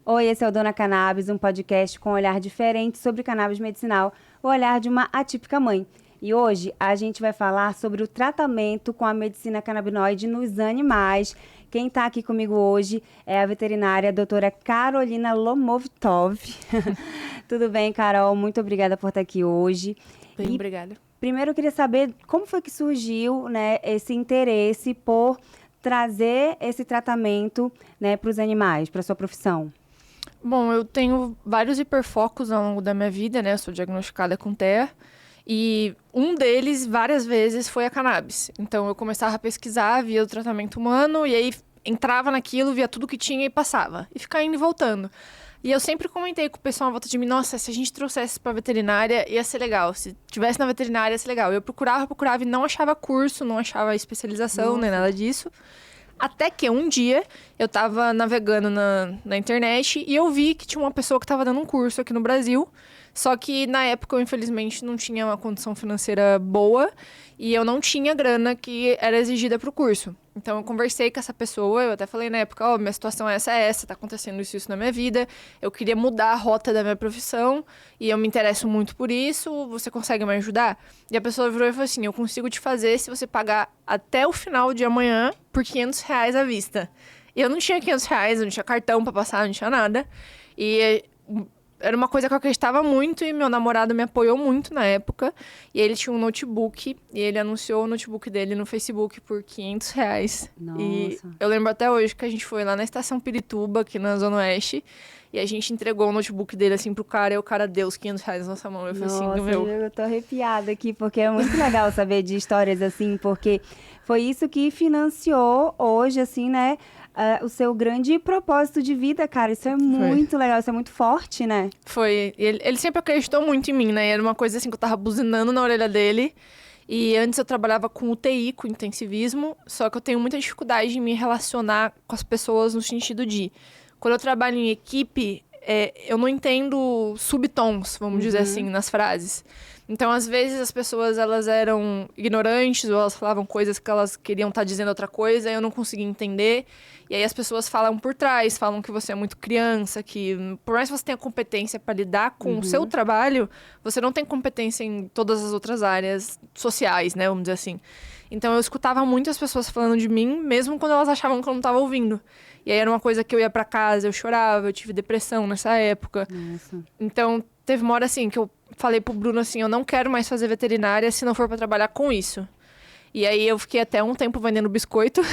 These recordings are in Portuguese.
Oi, esse é o Dona Cannabis, um podcast com um olhar diferente sobre cannabis medicinal, o olhar de uma atípica mãe. E hoje a gente vai falar sobre o tratamento com a medicina canabinoide nos animais. Quem está aqui comigo hoje é a veterinária a doutora Carolina Lomovitov. Tudo bem, Carol? Muito obrigada por estar aqui hoje. Bem, obrigada. Primeiro eu queria saber como foi que surgiu, né, esse interesse por trazer esse tratamento, né, para os animais, para a sua profissão. Bom, eu tenho vários hiperfocos ao longo da minha vida, né? Eu sou diagnosticada com TEA. E um deles, várias vezes, foi a cannabis. Então, eu começava a pesquisar, via o tratamento humano, e aí entrava naquilo, via tudo que tinha e passava. E ficava indo e voltando. E eu sempre comentei com o pessoal à volta de mim, nossa, se a gente trouxesse pra veterinária, ia ser legal. Se tivesse na veterinária, ia ser legal. Eu procurava e não achava curso, não achava especialização, nem nada disso. Até que um dia eu tava navegando na internet e eu vi que tinha uma pessoa que tava dando um curso aqui no Brasil. Só que na época eu, infelizmente, não tinha uma condição financeira boa e eu não tinha grana que era exigida pro curso. Então eu conversei com essa pessoa, eu até falei na época, ó, minha situação é essa, tá acontecendo isso na minha vida, eu queria mudar a rota da minha profissão e eu me interesso muito por isso, você consegue me ajudar? E a pessoa virou e falou assim, eu consigo te fazer se você pagar até o final de amanhã por R$500 à vista. E eu não tinha R$500, eu não tinha cartão pra passar, não tinha nada. E era uma coisa que eu acreditava muito e meu namorado me apoiou muito na época. E ele tinha um notebook e ele anunciou o notebook dele no Facebook por R$500. Nossa. E eu lembro até hoje que a gente foi lá na Estação Pirituba, aqui na Zona Oeste, e a gente entregou o notebook dele assim pro cara e o cara deu os R$500 na nossa mão. Eu falei assim, meu... eu tô arrepiada aqui, porque é muito legal saber de histórias assim, porque foi isso que financiou hoje, assim, né, o seu grande propósito de vida, cara. Isso é muito legal, isso é muito forte, né? Foi. Ele sempre acreditou muito em mim, né? Era uma coisa assim que eu tava buzinando na orelha dele. E antes eu trabalhava com UTI, com intensivismo, só que eu tenho muita dificuldade de me relacionar com as pessoas no sentido de... Quando eu trabalho em equipe, eu não entendo subtons, vamos dizer assim, nas frases. Então, às vezes, as pessoas, elas eram ignorantes, ou elas falavam coisas que elas queriam estar dizendo outra coisa, e eu não conseguia entender. E aí as pessoas falam por trás, falam que você é muito criança, que por mais que você tenha competência para lidar com o seu trabalho, você não tem competência em todas as outras áreas sociais, né, vamos dizer assim. Então, eu escutava muitas pessoas falando de mim, mesmo quando elas achavam que eu não estava ouvindo. E aí era uma coisa que eu ia para casa, eu chorava, eu tive depressão nessa época. Nossa. Então, teve uma hora assim que eu falei pro Bruno assim, eu não quero mais fazer veterinária se não for para trabalhar com isso. E aí eu fiquei até um tempo vendendo biscoito,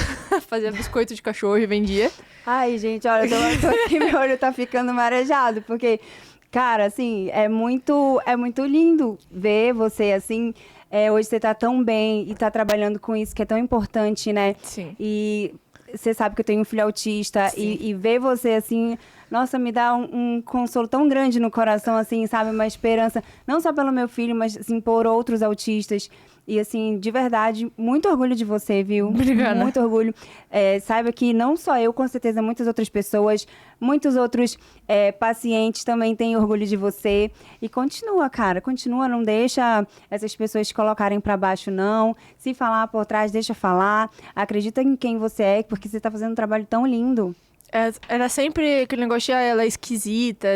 fazia biscoito de cachorro e vendia. Ai, gente, olha, eu tô aqui, meu olho tá ficando marejado, porque, cara, assim, é muito lindo ver você, assim, hoje você tá tão bem e tá trabalhando com isso, que é tão importante, né? Sim. E você sabe que eu tenho um filho autista e ver você, assim, nossa, me dá um consolo tão grande no coração, assim, sabe? Uma esperança, não só pelo meu filho, mas, assim, por outros autistas. E, assim, de verdade, muito orgulho de você, viu? Obrigada. Muito orgulho. Saiba que não só eu, com certeza, muitas outras pessoas, muitos outros pacientes também têm orgulho de você. E continua, cara, continua, não deixa essas pessoas te colocarem pra baixo, não. Se falar por trás, deixa falar. Acredita em quem você é, porque você tá fazendo um trabalho tão lindo. Era sempre aquele negócio de, ela é esquisita,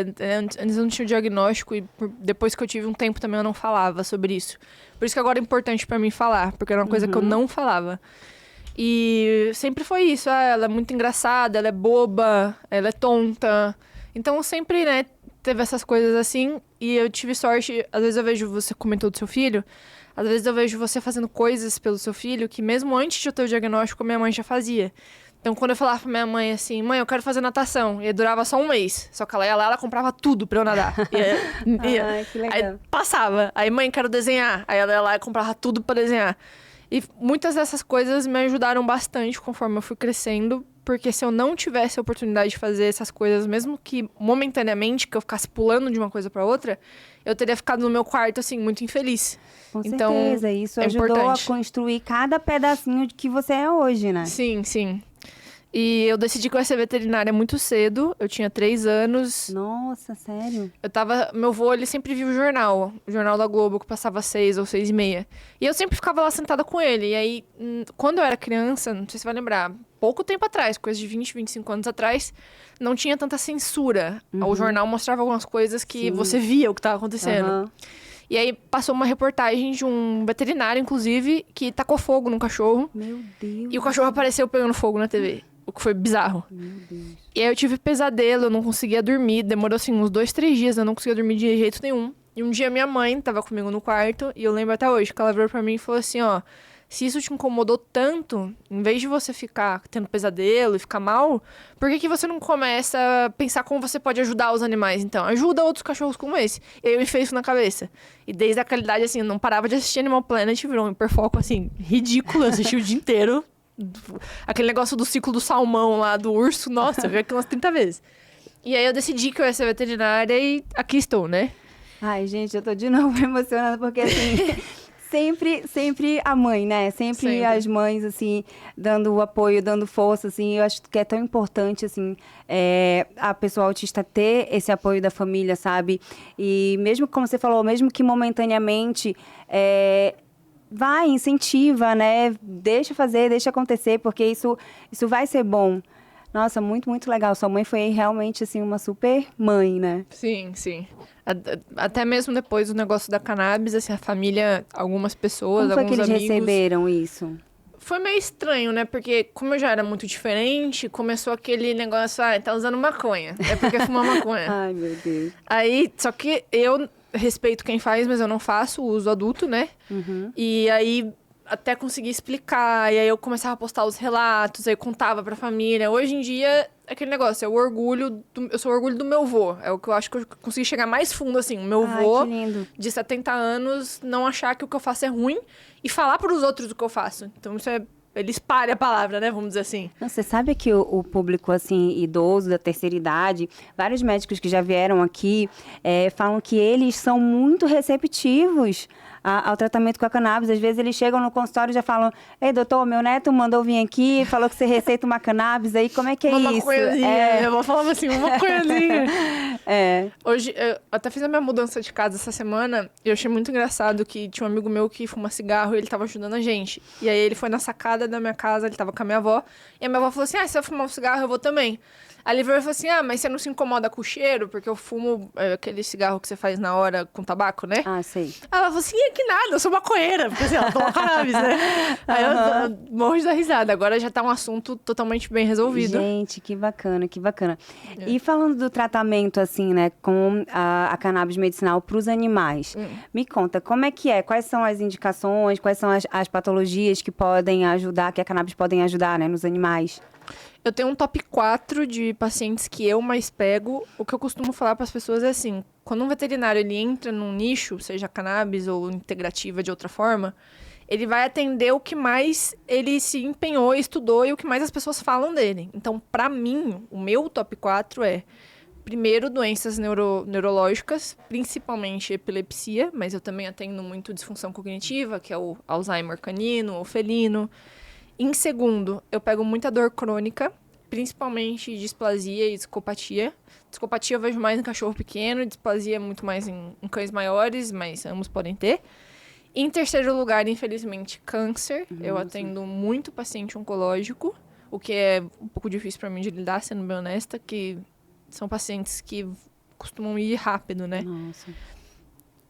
antes eu não tinha o diagnóstico e depois que eu tive um tempo também eu não falava sobre isso. Por isso que agora é importante pra mim falar, porque era uma coisa que eu não falava. E sempre foi isso, ela é muito engraçada, ela é boba, ela é tonta. Então sempre, né, teve essas coisas assim e eu tive sorte, às vezes eu vejo, você comentou do seu filho, às vezes eu vejo você fazendo coisas pelo seu filho que mesmo antes de eu ter o diagnóstico, minha mãe já fazia. Então, quando eu falava pra minha mãe assim, mãe, eu quero fazer natação. E durava só um mês. Só que ela ia lá, ela comprava tudo pra eu nadar. Ai, que legal. Aí passava. Aí, mãe, quero desenhar. Aí ela ia lá e comprava tudo pra desenhar. E muitas dessas coisas me ajudaram bastante conforme eu fui crescendo. Porque se eu não tivesse a oportunidade de fazer essas coisas, mesmo que momentaneamente, que eu ficasse pulando de uma coisa pra outra, eu teria ficado no meu quarto, assim, muito infeliz. Com Então, certeza, isso é ajudou importante. a construir cada pedacinho de que você é hoje, né? Sim, sim. E eu decidi que eu ia ser veterinária muito cedo. Eu tinha 3 anos. Nossa, sério? Meu avô, ele sempre viu o Jornal da Globo, que passava 6 ou 6:30. E eu sempre ficava lá sentada com ele. E aí, quando eu era criança, não sei se você vai lembrar, pouco tempo atrás, coisa de 20, 25 anos atrás, não tinha tanta censura. O jornal mostrava algumas coisas que você via o que estava acontecendo. E aí passou uma reportagem de um veterinário, inclusive, que tacou fogo num cachorro. Meu Deus. E o cachorro apareceu pegando fogo na TV. O que foi bizarro. Meu Deus. E aí eu tive pesadelo, eu não conseguia dormir. Demorou, assim, uns 2, 3 dias, eu não conseguia dormir de jeito nenhum. E um dia minha mãe tava comigo no quarto, e eu lembro até hoje que ela virou pra mim e falou assim, ó... Se isso te incomodou tanto, em vez de você ficar tendo pesadelo e ficar mal, por que você não começa a pensar como você pode ajudar os animais, então? Ajuda outros cachorros como esse. E aí eu enfiei isso na cabeça. E desde aquela idade, assim, eu não parava de assistir Animal Planet, virou um hiperfoco, assim, ridículo. Eu assisti o dia inteiro. Aquele negócio do ciclo do salmão lá, do urso, nossa, eu vi aquilo umas 30 vezes. E aí eu decidi que eu ia ser veterinária e aqui estou, né? Ai, gente, eu tô de novo emocionada, porque assim... Sempre a mãe, né? Sempre as mães, assim, dando o apoio, dando força, assim. Eu acho que é tão importante, assim, a pessoa autista ter esse apoio da família, sabe? E mesmo, como você falou, mesmo que momentaneamente, vai, incentiva, né? Deixa fazer, deixa acontecer, porque isso vai ser bom. Nossa, muito, muito legal. Sua mãe foi realmente, assim, uma super mãe, né? Sim, sim. Até mesmo depois do negócio da cannabis, assim, a família, algumas pessoas, Como foi alguns que eles amigos... receberam isso? Foi meio estranho, né? Porque como eu já era muito diferente, começou aquele negócio, tá usando maconha. É porque fuma maconha. Ai, meu Deus. Aí, só que eu respeito quem faz, mas eu não faço, uso adulto, né? E aí... até conseguir explicar, e aí eu começava a postar os relatos, aí eu contava pra família. Hoje em dia, é aquele negócio, eu sou o orgulho do meu vô. É o que eu acho que eu consegui chegar mais fundo, assim. O meu vô, que lindo. de 70 anos, não achar que o que eu faço é ruim e falar pros outros o que eu faço. Então, isso ele espalha a palavra, né? Vamos dizer assim. Não, você sabe que o público, assim, idoso, da terceira idade, vários médicos que já vieram aqui, falam que eles são muito receptivos ao tratamento com a cannabis. Às vezes eles chegam no consultório e já falam: ei, doutor, meu neto mandou vir aqui, falou que você receita uma cannabis aí, como é que é uma isso? Maconhazinha, eu vou falar assim, uma maconhazinha. Hoje, eu até fiz a minha mudança de casa essa semana, e eu achei muito engraçado que tinha um amigo meu que fuma cigarro e ele tava ajudando a gente. E aí ele foi na sacada da minha casa, ele tava com a minha avó, e a minha avó falou assim: se eu fumar um cigarro, eu vou também. Aí ele veio e falou assim: mas você não se incomoda com o cheiro? Porque eu fumo aquele cigarro que você faz na hora com tabaco, né? Ah, sei. Ela falou assim: que nada, eu sou maconheira. Porque assim, ela toma cannabis, né? Aí eu morro de dar risada. Agora já tá um assunto totalmente bem resolvido. Gente, que bacana, que bacana. E falando do tratamento, assim, né, com a cannabis medicinal para os animais, me conta, como é que é? Quais são as indicações, quais são as patologias que podem ajudar, que a cannabis podem ajudar, né, nos animais? Eu tenho um top 4 de pacientes que eu mais pego. O que eu costumo falar para as pessoas é assim: quando um veterinário ele entra num nicho, seja cannabis ou integrativa de outra forma, ele vai atender o que mais ele se empenhou, estudou e o que mais as pessoas falam dele. Então, para mim, o meu top 4 primeiro, doenças neurológicas, principalmente epilepsia, mas eu também atendo muito disfunção cognitiva, que é o Alzheimer canino ou felino. Em segundo, eu pego muita dor crônica, principalmente displasia e discopatia. Discopatia eu vejo mais em cachorro pequeno, displasia muito mais em cães maiores, mas ambos podem ter. Em terceiro lugar, infelizmente, câncer. Eu atendo muito paciente oncológico, o que é um pouco difícil para mim de lidar, sendo bem honesta, que são pacientes que costumam ir rápido, né? Nossa.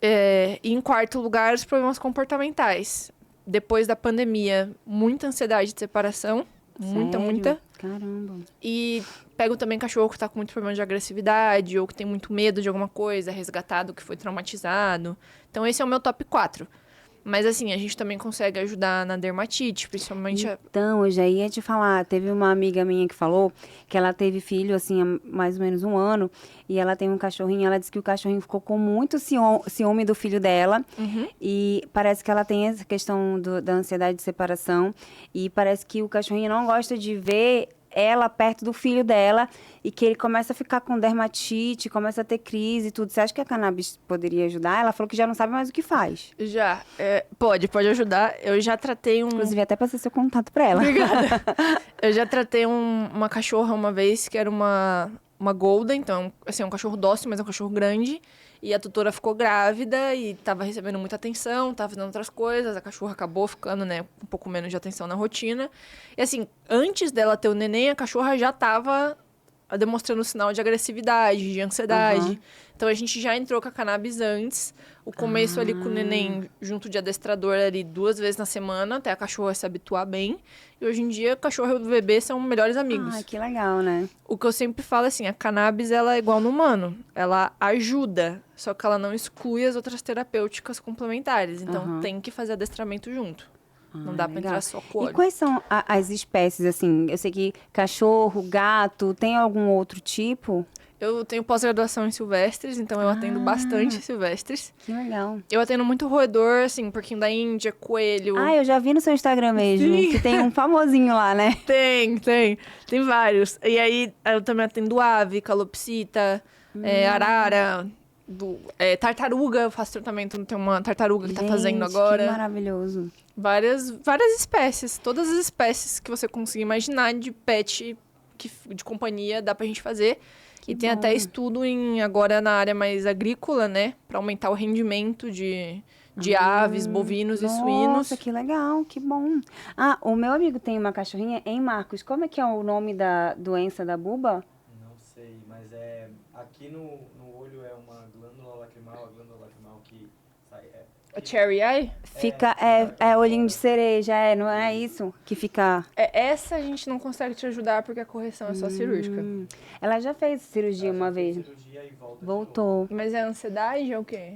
E em quarto lugar, os problemas comportamentais. Depois da pandemia, muita ansiedade de separação. Sério? Muita. Caramba. E pego também cachorro que tá com muito problema de agressividade ou que tem muito medo de alguma coisa, resgatado que foi traumatizado. Então esse é o meu top 4. Mas assim, a gente também consegue ajudar na dermatite, principalmente... Então, eu já ia te falar, teve uma amiga minha que falou que ela teve filho, assim, há mais ou menos 1 ano, e ela tem um cachorrinho, ela disse que o cachorrinho ficou com muito ciúme do filho dela, e parece que ela tem essa questão da ansiedade de separação, e parece que o cachorrinho não gosta de ver ela perto do filho dela, e que ele começa a ficar com dermatite, começa a ter crise e tudo. Você acha que a cannabis poderia ajudar? Ela falou que já não sabe mais o que faz. Já. Pode ajudar. Eu já tratei Inclusive, até passei seu contato pra ela. Obrigada. Eu já tratei uma cachorra uma vez, que era uma uma Golden, então, assim, é um cachorro dócil, mas é um cachorro grande. E a tutora ficou grávida e tava recebendo muita atenção, tava fazendo outras coisas. A cachorra acabou ficando, né, um pouco menos de atenção na rotina. E assim, antes dela ter o neném, a cachorra já tava demonstrando sinal de agressividade, de ansiedade. Uhum. Então a gente já entrou com a cannabis antes. O começo ali com o neném junto de adestrador ali 2 vezes na semana, até a cachorra se habituar bem. E hoje em dia, o cachorro e o bebê são melhores amigos. Ah, que legal, né? O que eu sempre falo assim, a cannabis ela é igual no humano. Ela ajuda, só que ela não exclui as outras terapêuticas complementares. Então tem que fazer adestramento junto. Não dá pra legal. entrar só com o E olho. quais são as espécies, assim? Eu sei que cachorro, gato, tem algum outro tipo? Eu tenho pós-graduação em silvestres, então eu atendo bastante silvestres. Que legal. Eu atendo muito roedor, assim, porquinho da Índia, coelho. Ah, eu já vi no seu Instagram mesmo, Sim. que tem um famosinho lá, né? Tem vários. E aí, eu também atendo ave, calopsita, arara, tartaruga. Eu faço tratamento, tem uma tartaruga que tá fazendo Gente, agora. que maravilhoso. Várias espécies. Todas as espécies que você conseguir imaginar de pet, de companhia, dá pra gente fazer. E tem até estudo agora na área mais agrícola, né? Pra aumentar o rendimento de aves, bovinos e suínos. Nossa, que legal, que bom. Ah, o meu amigo tem uma cachorrinha em Marcos. Como é que é o nome da doença da buba? Não sei, mas aqui no olho é uma glândula lacrimal, a glândula lacrimal que sai. A cherry eye? Fica, olhinho de cereja, não é isso? Que fica... Essa a gente não consegue te ajudar porque a correção é só cirúrgica. Ela já fez cirurgia uma vez. Cirurgia e volta. Voltou. Mas é ansiedade ou o quê?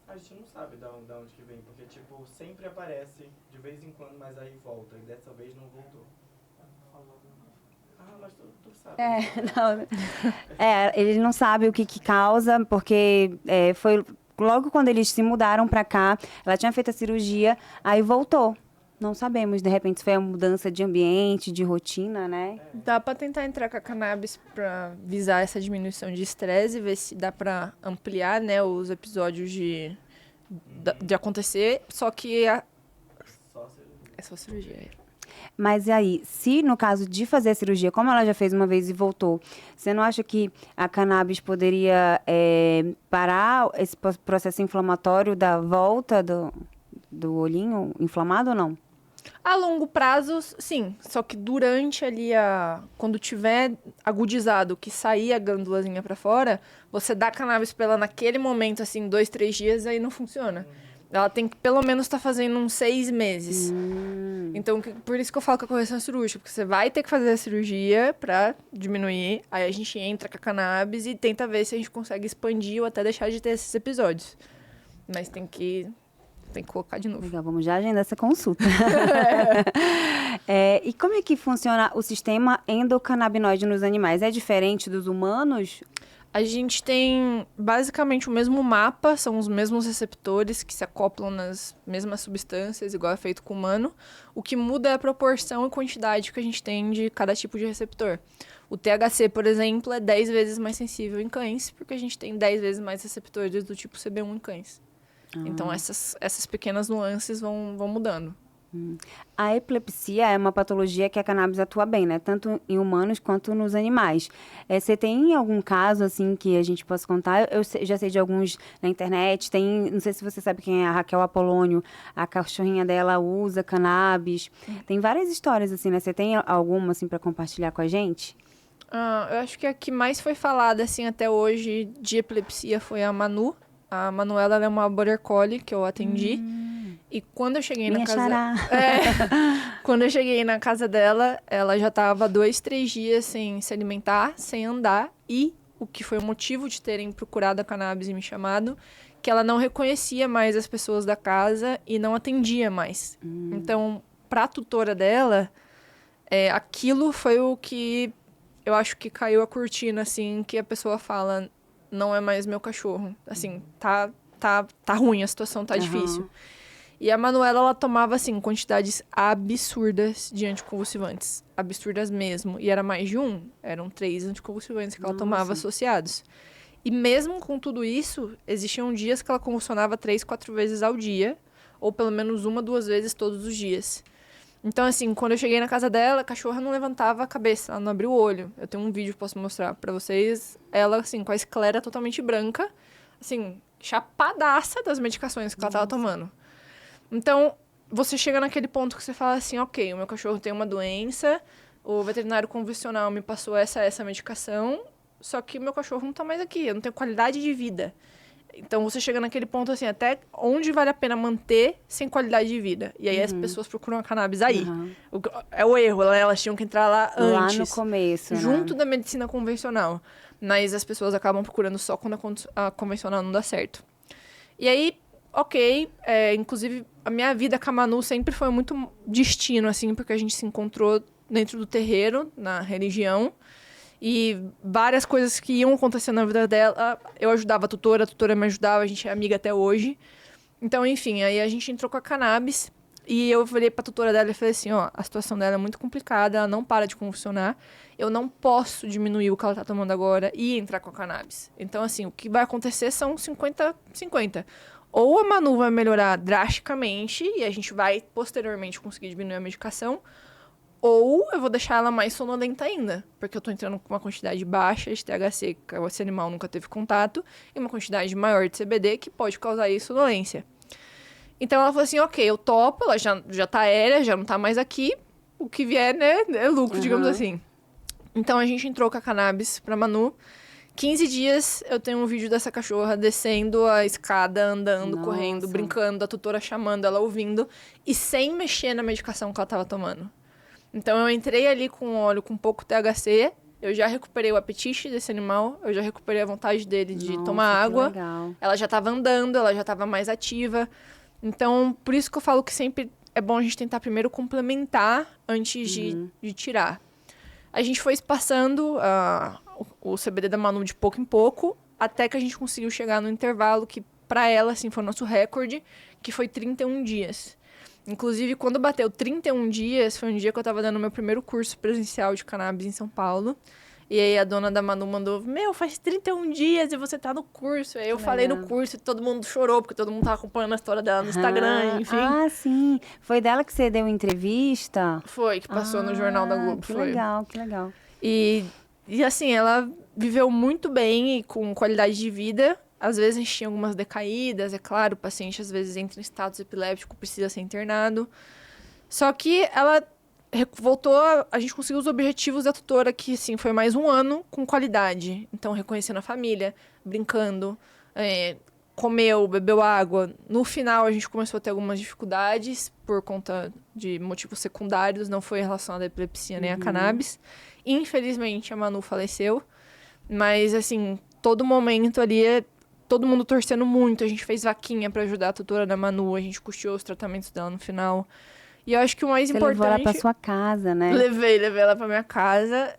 A gente não sabe da onde que vem, porque tipo, sempre aparece de vez em quando, mas aí volta. E dessa vez não voltou. Ah, mas tu sabe. Eles não sabem o que causa, porque foi logo quando eles se mudaram pra cá, ela tinha feito a cirurgia, aí voltou. Não sabemos, de repente foi a mudança de ambiente, de rotina, né? Dá pra tentar entrar com a cannabis pra visar essa diminuição de estresse e ver se dá pra ampliar, né, os episódios de acontecer, só que Só cirurgia. é só cirurgia. Mas e aí, se no caso de fazer a cirurgia, como ela já fez uma vez e voltou, você não acha que a cannabis poderia parar esse processo inflamatório da volta do olhinho inflamado ou não? A longo prazo, sim. Só que durante ali quando tiver agudizado, que sair a glândulazinha pra fora, você dá cannabis pra ela naquele momento, assim, 2, 3 dias, aí não funciona. Ela tem que, pelo menos, estar fazendo uns 6 meses. Então, por isso que eu falo que a correção é cirúrgica. Porque você vai ter que fazer a cirurgia pra diminuir. Aí a gente entra com a cannabis e tenta ver se a gente consegue expandir ou até deixar de ter esses episódios. Mas tem que colocar de novo. Legal, vamos já agendar essa consulta. E como é que funciona o sistema endocannabinoide nos animais? É diferente dos humanos? A gente tem basicamente o mesmo mapa, são os mesmos receptores que se acoplam nas mesmas substâncias, igual é feito com o humano. O que muda é a proporção e quantidade que a gente tem de cada tipo de receptor. O THC, por exemplo, é 10 vezes mais sensível em cães, porque a gente tem 10 vezes mais receptores do tipo CB1 em cães. Então, essas pequenas nuances vão mudando. A epilepsia é uma patologia que a cannabis atua bem, né? Tanto em humanos quanto nos animais. Você tem algum caso, assim, que a gente possa contar? Eu já sei de alguns na internet. Não sei se você sabe quem é a Raquel Apolônio. A cachorrinha dela usa cannabis. Tem várias histórias, assim, né? Você tem alguma, assim, para compartilhar com a gente? Eu acho que a que mais foi falada, assim, até hoje de epilepsia foi a Manu. A Manuela, ela é uma border collie que eu atendi. E quando eu cheguei na casa... Quando eu cheguei na casa dela, ela já estava 2, 3 dias sem se alimentar, sem andar. E o que foi o motivo de terem procurado a cannabis e me chamado, que ela não reconhecia mais as pessoas da casa e não atendia mais. Então, pra tutora dela, aquilo foi o que eu acho que caiu a cortina, assim, que a pessoa fala, não é mais meu cachorro. Assim, tá ruim, a situação tá difícil. E a Manuela, ela tomava, assim, quantidades absurdas de anticonvulsivantes. Absurdas mesmo. E era mais de eram 3 anticonvulsivantes que ela tomava associados. E mesmo com tudo isso, existiam dias que ela convulsionava 3, 4 vezes ao dia. Ou pelo menos 1, 2 vezes todos os dias. Então, assim, quando eu cheguei na casa dela, a cachorra não levantava a cabeça, ela não abriu o olho. Eu tenho um vídeo que posso mostrar pra vocês. Ela, assim, com a esclera totalmente branca, assim, chapadaça das medicações que ela tava tomando. Então, você chega naquele ponto que você fala assim, ok, o meu cachorro tem uma doença, o veterinário convencional me passou essa medicação, só que o meu cachorro não tá mais aqui, eu não tenho qualidade de vida. Então, você chega naquele ponto, assim, até onde vale a pena manter sem qualidade de vida. E aí, as pessoas procuram a cannabis aí. É o erro, né? Elas tinham que entrar lá antes. Lá no começo, junto né? da medicina convencional. Mas as pessoas acabam procurando só quando a convencional não dá certo. E aí, ok, inclusive, a minha vida com a Manu sempre foi muito destino, assim, porque a gente se encontrou dentro do terreiro, na religião. E várias coisas que iam acontecendo na vida dela, eu ajudava a tutora me ajudava, a gente é amiga até hoje. Então, enfim, aí a gente entrou com a cannabis e eu falei pra tutora dela e falei assim, ó, a situação dela é muito complicada, ela não para de convulsionar, eu não posso diminuir o que ela tá tomando agora e entrar com a cannabis. Então, assim, o que vai acontecer são 50-50. Ou a Manu vai melhorar drasticamente e a gente vai posteriormente conseguir diminuir a medicação, ou eu vou deixar ela mais sonolenta ainda, porque eu tô entrando com uma quantidade baixa de THC, que esse animal nunca teve contato, e uma quantidade maior de CBD, que pode causar aí sonolência. Então ela falou assim, ok, eu topo, ela já tá aérea, já não tá mais aqui, o que vier, né, é lucro, digamos assim. Então a gente entrou com a cannabis pra Manu. 15 dias eu tenho um vídeo dessa cachorra descendo a escada, andando, correndo, brincando, a tutora chamando, ela ouvindo, e sem mexer na medicação que ela tava tomando. Então, eu entrei ali com óleo com pouco THC, eu já recuperei o apetite desse animal, eu já recuperei a vontade dele de tomar água. Legal. Ela já estava andando, ela já estava mais ativa. Então, por isso que eu falo que sempre é bom a gente tentar primeiro complementar antes de tirar. A gente foi espaçando o CBD da Manu de pouco em pouco, até que a gente conseguiu chegar no intervalo que, para ela, assim, foi o nosso recorde, que foi 31 dias. Inclusive, quando bateu 31 dias, foi um dia que eu tava dando meu primeiro curso presencial de cannabis em São Paulo. E aí a dona da Manu mandou, faz 31 dias e você tá no curso. Aí eu falei no curso e todo mundo chorou, porque todo mundo tava acompanhando a história dela no Instagram, enfim. Ah, sim. Foi dela que você deu entrevista? Foi, que passou no Jornal da Globo. Que foi. legal, que legal. E assim, ela viveu muito bem e com qualidade de vida. Às vezes a gente tinha algumas decaídas, é claro, o paciente às vezes entra em status epiléptico, precisa ser internado. Só que ela voltou, a gente conseguiu os objetivos da tutora, que assim, foi mais um ano com qualidade. Então, reconhecendo a família, brincando, comeu, bebeu água. No final, a gente começou a ter algumas dificuldades por conta de motivos secundários, não foi relacionado à epilepsia nem à cannabis. Infelizmente, a Manu faleceu, mas assim, todo momento ali todo mundo torcendo muito, a gente fez vaquinha pra ajudar a tutora da Manu, a gente custeou os tratamentos dela no final. E eu acho que o mais importante... Você levou ela pra sua casa, né? Levei ela pra minha casa.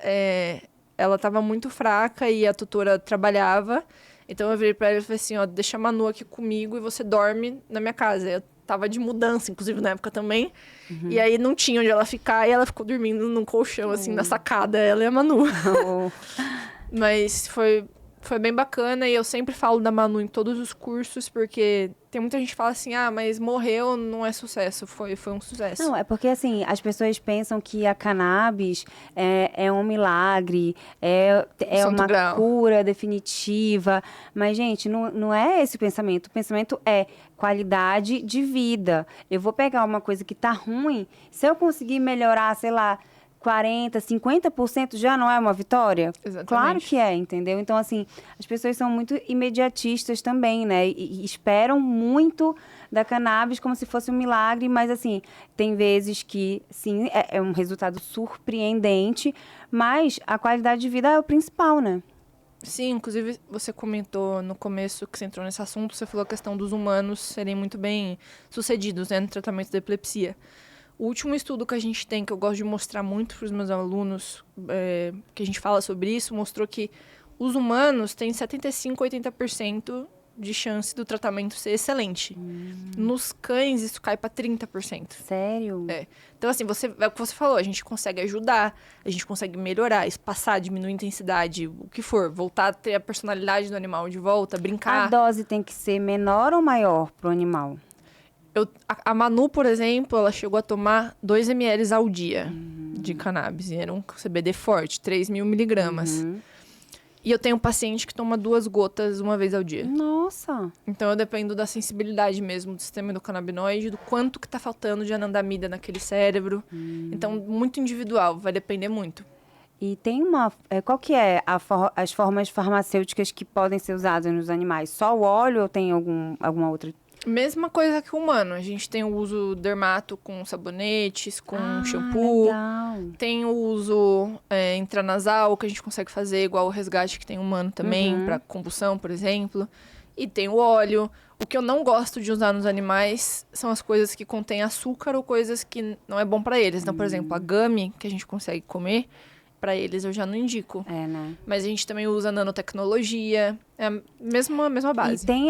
Ela tava muito fraca e a tutora trabalhava. Então eu virei pra ela e falei assim, ó, deixa a Manu aqui comigo e você dorme na minha casa. Eu tava de mudança, inclusive, na época também. E aí não tinha onde ela ficar e ela ficou dormindo num colchão, assim, na sacada, ela e a Manu. Mas foi bem bacana e eu sempre falo da Manu em todos os cursos, porque tem muita gente que fala assim, mas morreu não é sucesso, foi um sucesso. Não, é porque assim, as pessoas pensam que a cannabis é um milagre, é uma cura definitiva, mas gente, não é esse o pensamento é qualidade de vida. Eu vou pegar uma coisa que tá ruim, se eu conseguir melhorar, sei lá, 40%, 50% já não é uma vitória? Exatamente. Claro que é, entendeu? Então, assim, as pessoas são muito imediatistas também, né? E esperam muito da cannabis como se fosse um milagre, mas, assim, tem vezes que, sim, é um resultado surpreendente, mas a qualidade de vida é o principal, né? Sim, inclusive você comentou no começo que você entrou nesse assunto, você falou a questão dos humanos serem muito bem sucedidos, né, no tratamento da epilepsia. O último estudo que a gente tem, que eu gosto de mostrar muito para os meus alunos, que a gente fala sobre isso, mostrou que os humanos têm 75% a 80% de chance do tratamento ser excelente. Nos cães, isso cai para 30%. Sério? Então, assim, é o que você falou, a gente consegue ajudar, a gente consegue melhorar, espaçar, diminuir a intensidade, o que for, voltar a ter a personalidade do animal de volta, brincar. A dose tem que ser menor ou maior para o animal? A Manu, por exemplo, ela chegou a tomar 2 ml ao dia de cannabis. E era um CBD forte, 3.000 miligramas. E eu tenho um paciente que toma 2 gotas uma vez ao dia. Nossa! Então, eu dependo da sensibilidade mesmo do sistema endocannabinoide, do quanto que tá faltando de anandamida naquele cérebro. Então, muito individual, vai depender muito. E tem uma... qual que é as formas farmacêuticas que podem ser usadas nos animais? Só o óleo ou tem alguma outra? Mesma coisa que o humano. A gente tem o uso dermato com sabonetes, com shampoo. Legal. Tem o uso intranasal, que a gente consegue fazer, igual o resgate que tem humano também, para combustão, por exemplo. E tem o óleo. O que eu não gosto de usar nos animais são as coisas que contêm açúcar ou coisas que não é bom para eles. Então, por exemplo, a gummy, que a gente consegue comer, para eles eu já não indico. Né? Mas a gente também usa nanotecnologia. É a mesma base. E tem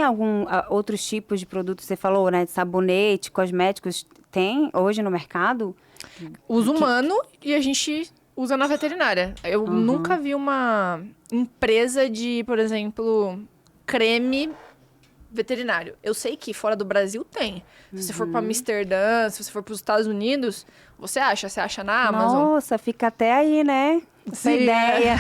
outros tipos de produtos, você falou, né? De sabonete, cosméticos, tem hoje no mercado? Uso humano e a gente usa na veterinária. Eu nunca vi uma empresa de, por exemplo, creme veterinário. Eu sei que fora do Brasil tem. Se você for para Amsterdã, se você for para os Estados Unidos, você acha na Amazon. Nossa, fica até aí, né? Essa Sim, ideia.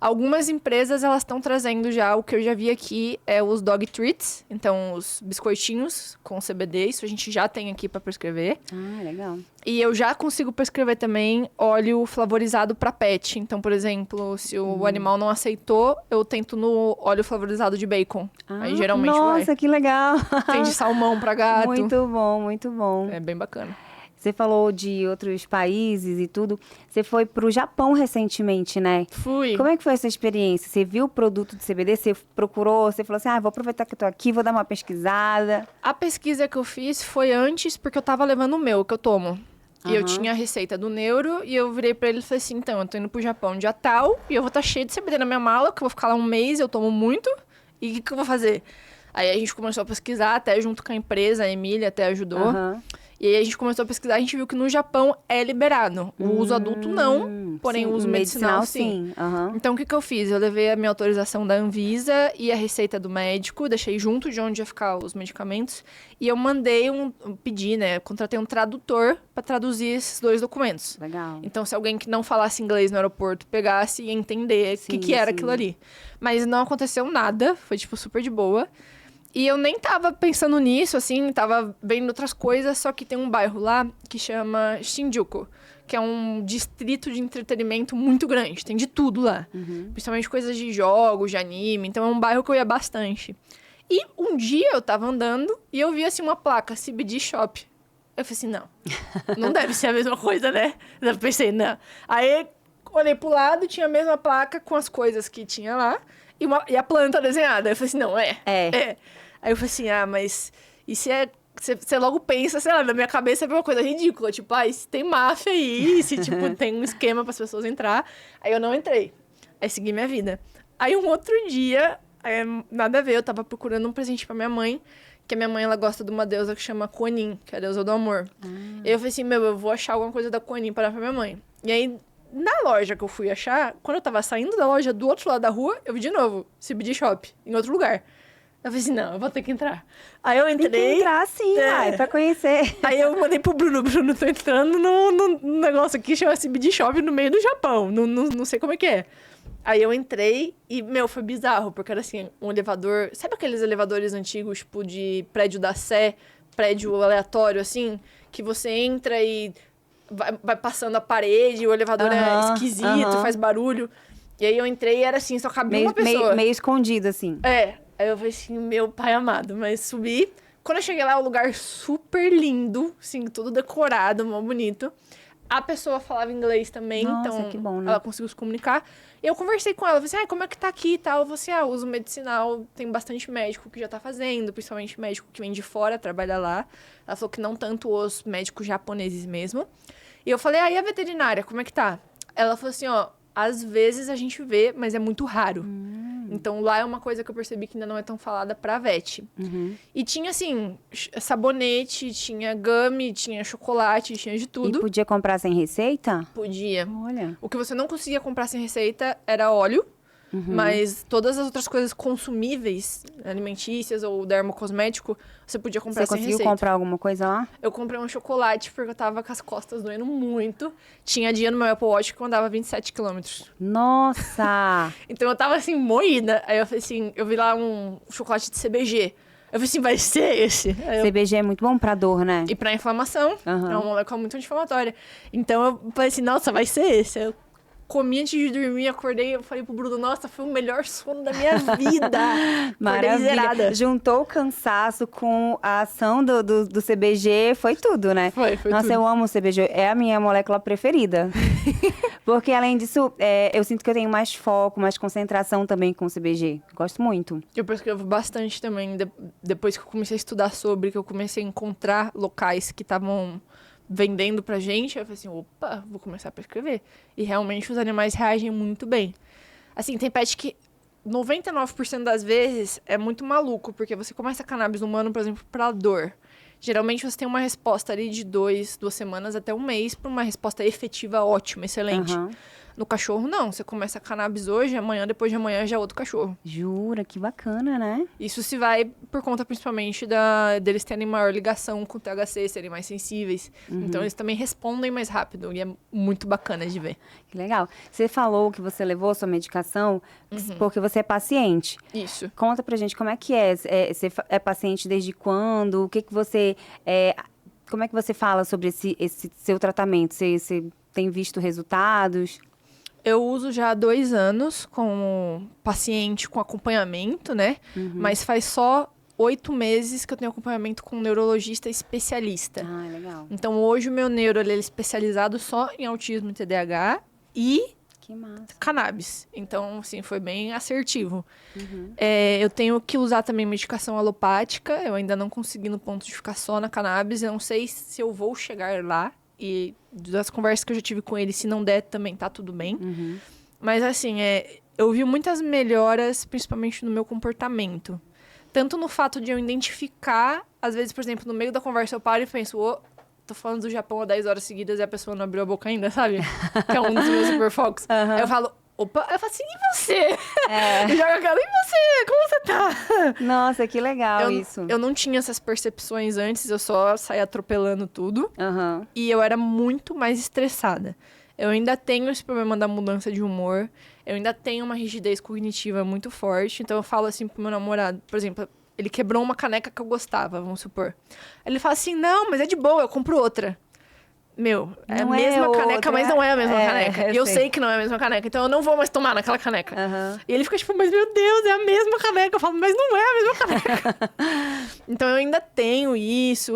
Algumas empresas, elas estão trazendo já, o que eu já vi aqui, é os dog treats. Então, os biscoitinhos com CBD, isso a gente já tem aqui para prescrever. Legal. E eu já consigo prescrever também óleo flavorizado para pet. Então, por exemplo, se o animal não aceitou, eu tento no óleo flavorizado de bacon. Aí, geralmente, Nossa, que legal. Tem de salmão para gato. Muito bom, muito bom. É bem bacana. Você falou de outros países e tudo. Você foi para o Japão recentemente, né? Fui. Como é que foi essa experiência? Você viu o produto de CBD? Você procurou? Você falou assim, vou aproveitar que eu tô aqui, vou dar uma pesquisada. A pesquisa que eu fiz foi antes, porque eu tava levando o meu, que eu tomo. E eu tinha a receita do neuro, e eu virei pra ele e falei assim, então, eu tô indo pro Japão dia tal, e eu vou estar cheio de CBD na minha mala, que eu vou ficar lá um mês, eu tomo muito, e o que eu vou fazer? Aí a gente começou a pesquisar, até junto com a empresa, a Emília até ajudou. E aí a gente começou a pesquisar, a gente viu que no Japão é liberado. O uso adulto não, porém sim, o uso medicinal sim. Então o que eu fiz? Eu levei a minha autorização da Anvisa e a receita do médico, deixei junto de onde ia ficar os medicamentos, e eu mandei pedi, né? Contratei um tradutor para traduzir esses 2 documentos. Legal. Então, se alguém que não falasse inglês no aeroporto pegasse e entender o que era aquilo ali. Mas não aconteceu nada, foi tipo super de boa. E eu nem tava pensando nisso, assim, tava vendo outras coisas, só que tem um bairro lá que chama Shinjuku, que é um distrito de entretenimento muito grande, tem de tudo lá. Principalmente coisas de jogos, de anime, então é um bairro que eu ia bastante. E um dia eu tava andando e eu vi, assim, uma placa, CBD Shop. Eu falei assim, não deve ser a mesma coisa, né? Eu pensei, não. Aí, olhei pro lado, tinha a mesma placa com as coisas que tinha lá e a planta desenhada. Eu falei assim, não, é. Aí eu falei assim, mas... E se é... Você logo pensa, sei lá, na minha cabeça é uma coisa ridícula. Tipo, se tem máfia aí, se, tipo, tem um esquema para as pessoas entrar. Aí eu não entrei. Aí segui minha vida. Aí um outro dia, nada a ver, eu tava procurando um presente para minha mãe. Que a minha mãe, ela gosta de uma deusa que chama Kuan-Yin, que é a deusa do amor. E eu falei assim, eu vou achar alguma coisa da Kuan-Yin para dar pra minha mãe. E aí, na loja que eu fui achar, quando eu tava saindo da loja do outro lado da rua, eu vi de novo CBD Shop, em outro lugar. Eu falei assim, não, eu vou ter que entrar. Aí eu entrei... Tem que entrar sim, pra conhecer. Aí eu mandei pro Bruno, tô entrando num negócio aqui, chama CBD Shop no meio do Japão, não sei como é que é. Aí eu entrei e, foi bizarro, porque era assim, um elevador... Sabe aqueles elevadores antigos, tipo, de prédio da Sé, prédio aleatório, assim? Que você entra e vai passando a parede, o elevador é esquisito, faz barulho. E aí eu entrei e era assim, só cabia uma pessoa. Meio escondido, assim. Aí eu falei assim, meu pai amado, mas subi. Quando eu cheguei lá, o lugar super lindo, assim, tudo decorado, mó bonito. A pessoa falava inglês também, então que bom, né? ela conseguiu se comunicar. E eu conversei com ela, falei assim, como é que tá aqui e tal? Eu falei assim, uso medicinal, tem bastante médico que já tá fazendo, principalmente médico que vem de fora, trabalha lá. Ela falou que não tanto os médicos japoneses mesmo. E eu falei, e a veterinária, como é que tá? Ela falou assim, às vezes a gente vê, mas é muito raro. Então, lá é uma coisa que eu percebi que ainda não é tão falada pra vet. E tinha, assim, sabonete, tinha gummy, tinha chocolate, tinha de tudo. E podia comprar sem receita? Podia. Olha. O que você não conseguia comprar sem receita era óleo. Mas todas as outras coisas consumíveis, alimentícias ou dermocosmético, você podia comprar Você sem conseguiu receita. comprar alguma coisa lá? Eu comprei um chocolate porque eu tava com as costas doendo muito. Tinha dia no meu Apple Watch que eu andava 27 quilômetros. Nossa! Então eu tava assim, moída. Aí eu falei assim, eu vi lá um chocolate de CBG. Eu falei assim, vai ser esse? Aí eu... CBG é muito bom pra dor, né? E pra inflamação, Aham. é uma molécula muito anti-inflamatória. Então eu falei assim, nossa, vai ser esse. Eu comi antes de dormir, acordei, eu falei pro Bruno, nossa, foi o melhor sono da minha vida. Acordei Maravilha. zerada. Juntou o cansaço com a ação do CBG, foi tudo, né? Foi Nossa, tudo. eu amo o CBG, é a minha molécula preferida. Porque, além disso, eu sinto que eu tenho mais foco, mais concentração também com o CBG. Gosto muito. Eu prescrevo bastante também, depois que eu comecei a estudar sobre, que eu comecei a encontrar locais que estavam vendendo pra gente, eu falei assim, opa, vou começar a prescrever. E realmente os animais reagem muito bem. Assim, tem pet que 99% das vezes é muito maluco, porque você começa a cannabis no humano, por exemplo, pra dor. Geralmente você tem uma resposta ali de 2 semanas até um mês pra uma resposta efetiva ótima, excelente. Aham. No cachorro, não. Você começa a cannabis hoje, amanhã, depois de amanhã já é outro cachorro. Jura, que bacana, né? Isso se vai por conta principalmente deles terem maior ligação com o THC, serem mais sensíveis. Então eles também respondem mais rápido e é muito bacana de ver. Que legal. Você falou que você levou sua medicação porque você é paciente. Isso. Conta pra gente como é que é. Você é paciente desde quando? O que você... como é que você fala sobre esse seu tratamento? Você tem visto resultados? Eu uso já há 2 anos como paciente com acompanhamento, né? Mas faz só 8 meses que eu tenho acompanhamento com um neurologista especialista. Ah, legal. Então hoje o meu neuro ele é especializado só em autismo e TDAH e Que massa. cannabis. Então, assim, foi bem assertivo. Eu tenho que usar também medicação alopática. Eu ainda não consegui no ponto de ficar só na cannabis. Eu não sei se eu vou chegar lá. E das conversas que eu já tive com ele, se não der, também tá tudo bem. Mas, assim, eu vi muitas melhoras, principalmente no meu comportamento. Tanto no fato de eu identificar, às vezes, por exemplo, no meio da conversa eu paro e penso, tô falando do Japão há 10 horas seguidas e a pessoa não abriu a boca ainda, sabe? Que é um dos meus hiperfocos. Aí eu falo, opa, eu falo assim, e você? Eu jogo aquela, e você? Como você tá? Nossa, que legal isso. Eu não tinha essas percepções antes, eu só saía atropelando tudo. Aham. E eu era muito mais estressada. Eu ainda tenho esse problema da mudança de humor. Eu ainda tenho uma rigidez cognitiva muito forte. Então eu falo assim pro meu namorado, por exemplo, ele quebrou uma caneca que eu gostava, vamos supor. Ele fala assim, não, mas é de boa, eu compro outra. Meu, é a Não é mesma caneca, outra, mas não é a mesma caneca. E eu sei. sei que não é a mesma caneca, então eu não vou mais tomar naquela caneca. Aham. E ele fica tipo, mas meu Deus, é a mesma caneca. Eu falo, mas não é a mesma caneca. Então eu ainda tenho isso.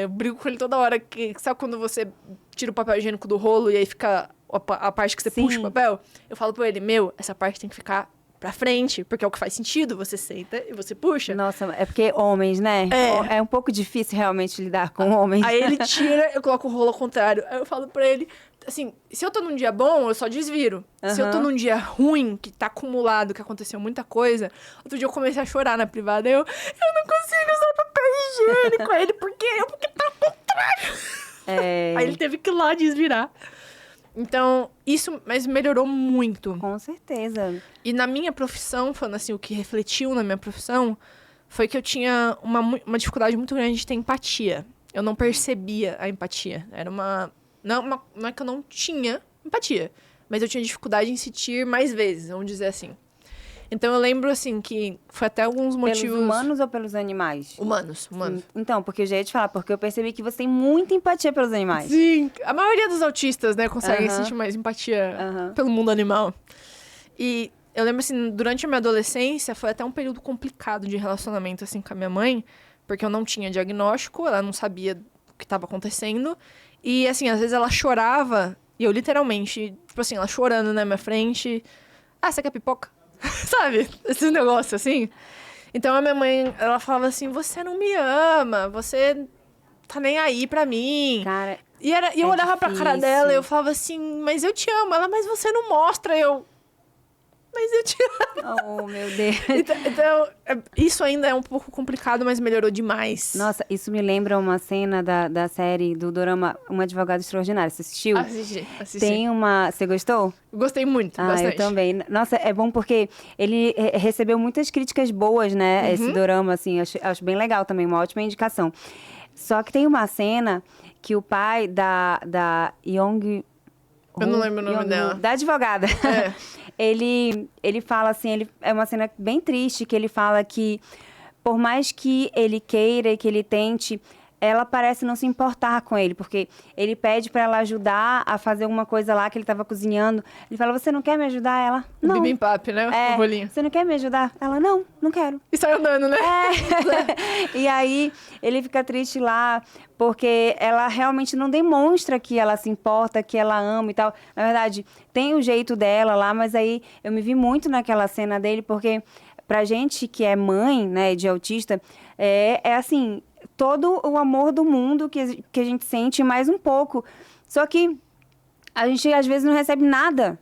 Eu brigo com ele toda hora. Sabe quando você tira o papel higiênico do rolo e aí fica a parte que você Sim. puxa o papel? Eu falo pra ele, essa parte tem que ficar pra frente, porque é o que faz sentido. Você senta e você puxa. Nossa, é porque homens, né? É um pouco difícil realmente lidar com homens. Aí ele tira, eu coloco o rolo ao contrário. Aí eu falo pra ele, assim, se eu tô num dia bom, eu só desviro. Se eu tô num dia ruim, que tá acumulado, que aconteceu muita coisa, outro dia eu comecei a chorar na privada. Eu não consigo usar papel higiênico. Aí ele, por quê? Porque tá ao contrário. Aí ele teve que ir lá desvirar. Então, mas melhorou muito. Com certeza. E na minha profissão, falando assim, o que refletiu na minha profissão, foi que eu tinha uma dificuldade muito grande de ter empatia. Eu não percebia a empatia. Era não é que eu não tinha empatia, mas eu tinha dificuldade em sentir mais vezes, vamos dizer assim. Então eu lembro, assim, que foi até alguns motivos... Pelos humanos ou pelos animais? Humanos. Então, porque eu já ia te falar, porque eu percebi que você tem muita empatia pelos animais. Sim, a maioria dos autistas, né, conseguem sentir mais empatia pelo mundo animal. E eu lembro, assim, durante a minha adolescência, foi até um período complicado de relacionamento, assim, com a minha mãe, porque eu não tinha diagnóstico, ela não sabia o que estava acontecendo. E, assim, às vezes ela chorava, e eu literalmente, tipo assim, ela chorando na minha frente. Ah, você quer pipoca? Sabe? Esses negócios, assim. Então, a minha mãe, ela falava assim, você não me ama, você tá nem aí pra mim. Cara, E eu olhava pra cara dela e eu falava assim, mas eu te amo. Ela, mas você não mostra. mas eu te amo. Oh, meu Deus. Então, isso ainda é um pouco complicado, mas melhorou demais. Nossa, isso me lembra uma cena da série do dorama Um Advogado Extraordinário. Você assistiu? Assisti. Tem uma... Você gostou? Gostei muito, Ah, bastante. eu também. Nossa, é bom porque ele recebeu muitas críticas boas, né? Esse dorama, assim, acho bem legal também, uma ótima indicação. Só que tem uma cena que o pai da Young... Eu não lembro o nome dela. Da advogada. É. ele fala assim, é uma cena bem triste, que ele fala que por mais que ele queira e que ele tente, ela parece não se importar com ele, porque ele pede pra ela ajudar a fazer alguma coisa lá que ele tava cozinhando. Ele fala, você não quer me ajudar? Ela, O não. bibimbap, né? O bolinho. Você não quer me ajudar? Ela, não quero. E sai andando, né? E aí, ele fica triste lá, porque ela realmente não demonstra que ela se importa, que ela ama e tal. Na verdade, tem o jeito dela lá, mas aí eu me vi muito naquela cena dele, porque pra gente que é mãe, né, de autista, é assim, todo o amor do mundo que a gente sente, mais um pouco. Só que a gente, às vezes, não recebe nada.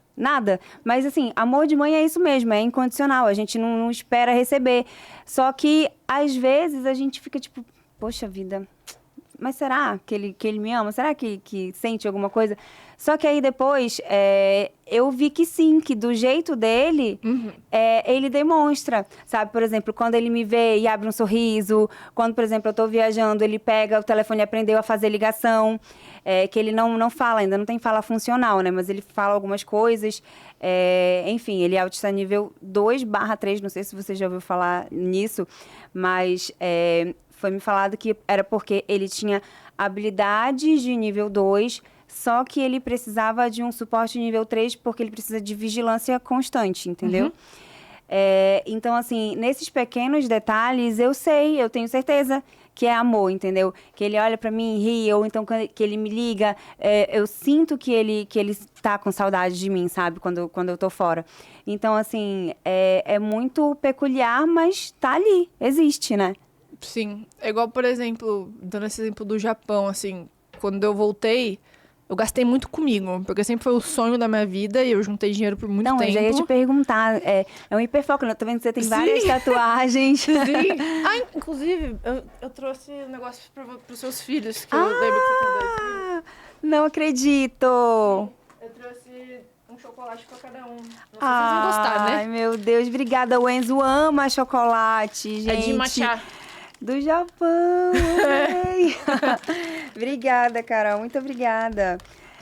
Mas, assim, amor de mãe é isso mesmo, é incondicional. A gente não espera receber. Só que, às vezes, a gente fica tipo, poxa vida, mas será que ele me ama? Será que sente alguma coisa? Só que aí, depois, eu vi que sim, que do jeito dele, ele demonstra, sabe? Por exemplo, quando ele me vê e abre um sorriso, quando, por exemplo, eu tô viajando, ele pega o telefone e aprendeu a fazer ligação, que ele não fala, ainda não tem fala funcional, né? Mas ele fala algumas coisas. Enfim, ele é autista nível 2/3, não sei se você já ouviu falar nisso, mas foi me falado que era porque ele tinha habilidades de nível 2, só que ele precisava de um suporte nível 3 porque ele precisa de vigilância constante, entendeu? Então, assim, nesses pequenos detalhes, eu tenho certeza que é amor, entendeu? Que ele olha pra mim e ri, ou então que ele me liga, eu sinto que ele tá com saudade de mim, sabe? Quando eu tô fora. Então, assim, é muito peculiar, mas tá ali, existe, né? Sim. É igual, por exemplo, dando esse exemplo do Japão, assim, quando eu voltei, eu gastei muito comigo, porque sempre foi o sonho da minha vida e eu juntei dinheiro por muito tempo. Não, eu já ia te perguntar, é um hiperfoco, né? Tô vendo que você tem várias tatuagens. Sim. Inclusive, eu trouxe um negócio pros seus filhos, que eu lembro que você tem 2 filhos. Não acredito! Eu trouxe um chocolate pra cada um. Não sei se vocês vão gostar, né? Ai, meu Deus, obrigada. O Enzo ama chocolate, gente. É de matcha. Do Japão. Ei. Obrigada, Carol. Muito obrigada.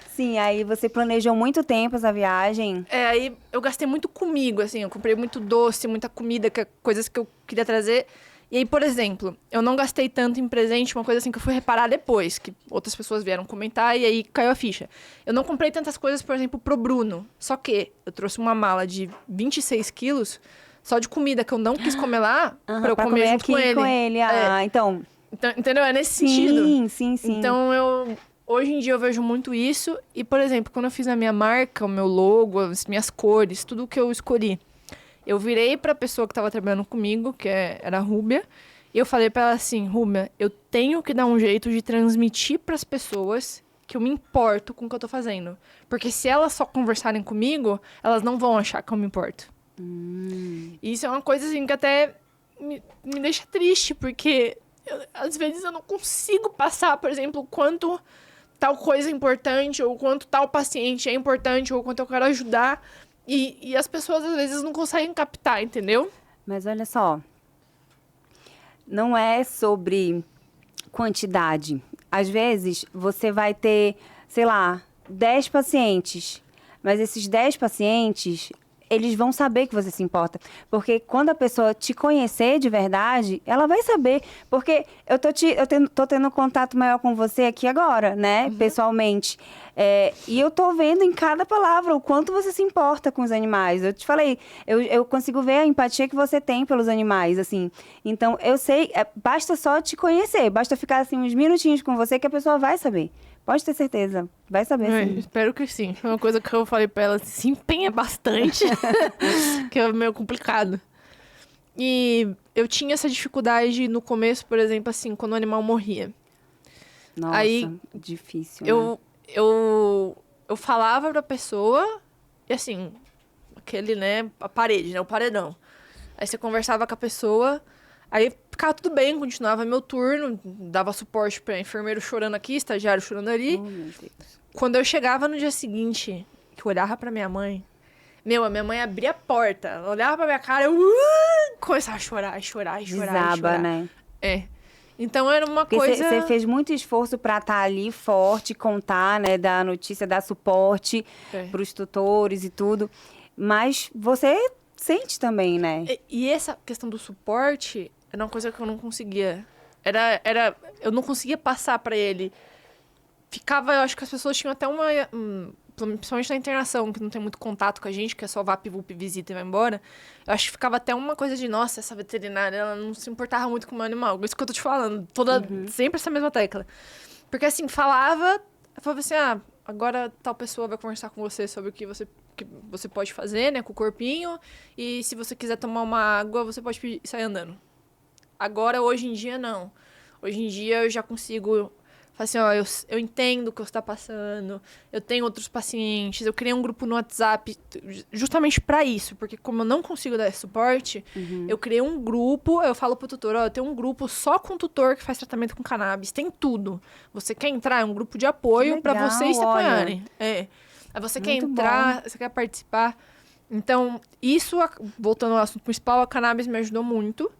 Sim, aí você planejou muito tempo essa viagem. Aí eu gastei muito comigo, assim. Eu comprei muito doce, muita comida, coisas que eu queria trazer. E aí, por exemplo, eu não gastei tanto em presente, uma coisa assim que eu fui reparar depois, que outras pessoas vieram comentar e aí caiu a ficha. Eu não comprei tantas coisas, por exemplo, pro Bruno. Só que eu trouxe uma mala de 26 quilos só de comida que eu não quis comer lá, pra eu comer junto aqui com ele. Então, entendeu? É nesse sentido. Sim. Então, hoje em dia eu vejo muito isso. E, por exemplo, quando eu fiz a minha marca, o meu logo, as minhas cores, tudo que eu escolhi, eu virei pra pessoa que tava trabalhando comigo, que era a Rúbia, e eu falei pra ela assim, Rúbia, eu tenho que dar um jeito de transmitir pras pessoas que eu me importo com o que eu tô fazendo. Porque se elas só conversarem comigo, elas não vão achar que eu me importo. E isso é uma coisa assim que até me deixa triste, porque às vezes eu não consigo passar, por exemplo, o quanto tal coisa é importante, ou quanto tal paciente é importante, ou quanto eu quero ajudar. E as pessoas às vezes não conseguem captar, entendeu? Mas olha só, não é sobre quantidade. Às vezes você vai ter, sei lá, 10 pacientes, mas esses 10 pacientes, eles vão saber que você se importa. Porque quando a pessoa te conhecer de verdade, ela vai saber. Porque eu tô tendo um contato maior com você aqui agora, né? Pessoalmente. E eu tô vendo em cada palavra o quanto você se importa com os animais. Eu te falei, eu consigo ver a empatia que você tem pelos animais, assim. Então, eu sei, basta só te conhecer. Basta ficar, assim, uns minutinhos com você que a pessoa vai saber. Pode ter certeza. Vai saber, sim. Espero que sim. Foi uma coisa que eu falei pra ela, se empenha bastante, que é meio complicado. E eu tinha essa dificuldade no começo, por exemplo, assim, quando o animal morria. Nossa, aí, difícil, eu falava pra pessoa, e assim, aquele, né, a parede, né, o paredão. Aí você conversava com a pessoa, aí ficava tudo bem, continuava meu turno, dava suporte pra enfermeiro chorando aqui, estagiário chorando ali. Oh, meu Deus. Quando eu chegava no dia seguinte, que eu olhava pra minha mãe, a minha mãe abria a porta, ela olhava pra minha cara, eu começava a chorar, Desaba, né? É. Então era uma Porque coisa... você fez muito esforço pra estar ali forte, contar, né, dar notícia, dar suporte pros tutores e tudo. Mas você sente também, né? E essa questão do suporte era uma coisa que eu não conseguia. Eu não conseguia passar pra ele. Eu acho que as pessoas tinham até uma... principalmente na internação, que não tem muito contato com a gente, que é só VAP-VUP, visita e vai embora. Eu acho que ficava até uma coisa de, nossa, essa veterinária, ela não se importava muito com o meu animal. Isso que eu tô te falando, sempre essa mesma tecla. Porque assim, falava assim, agora tal pessoa vai conversar com você sobre o que você pode fazer, né, com o corpinho, e se você quiser tomar uma água, você pode sair andando. Agora, hoje em dia, não. Hoje em dia, eu já consigo... Fala assim, ó, eu entendo o que você está passando, eu tenho outros pacientes, eu criei um grupo no WhatsApp justamente para isso, porque como eu não consigo dar esse suporte, eu criei um grupo, eu falo pro tutor, ó, eu tenho um grupo só com tutor que faz tratamento com cannabis, tem tudo. Você quer entrar? É um grupo de apoio para vocês se apoiarem. Aí você quer entrar, você quer participar. Então, isso, voltando ao assunto principal, a cannabis me ajudou muito.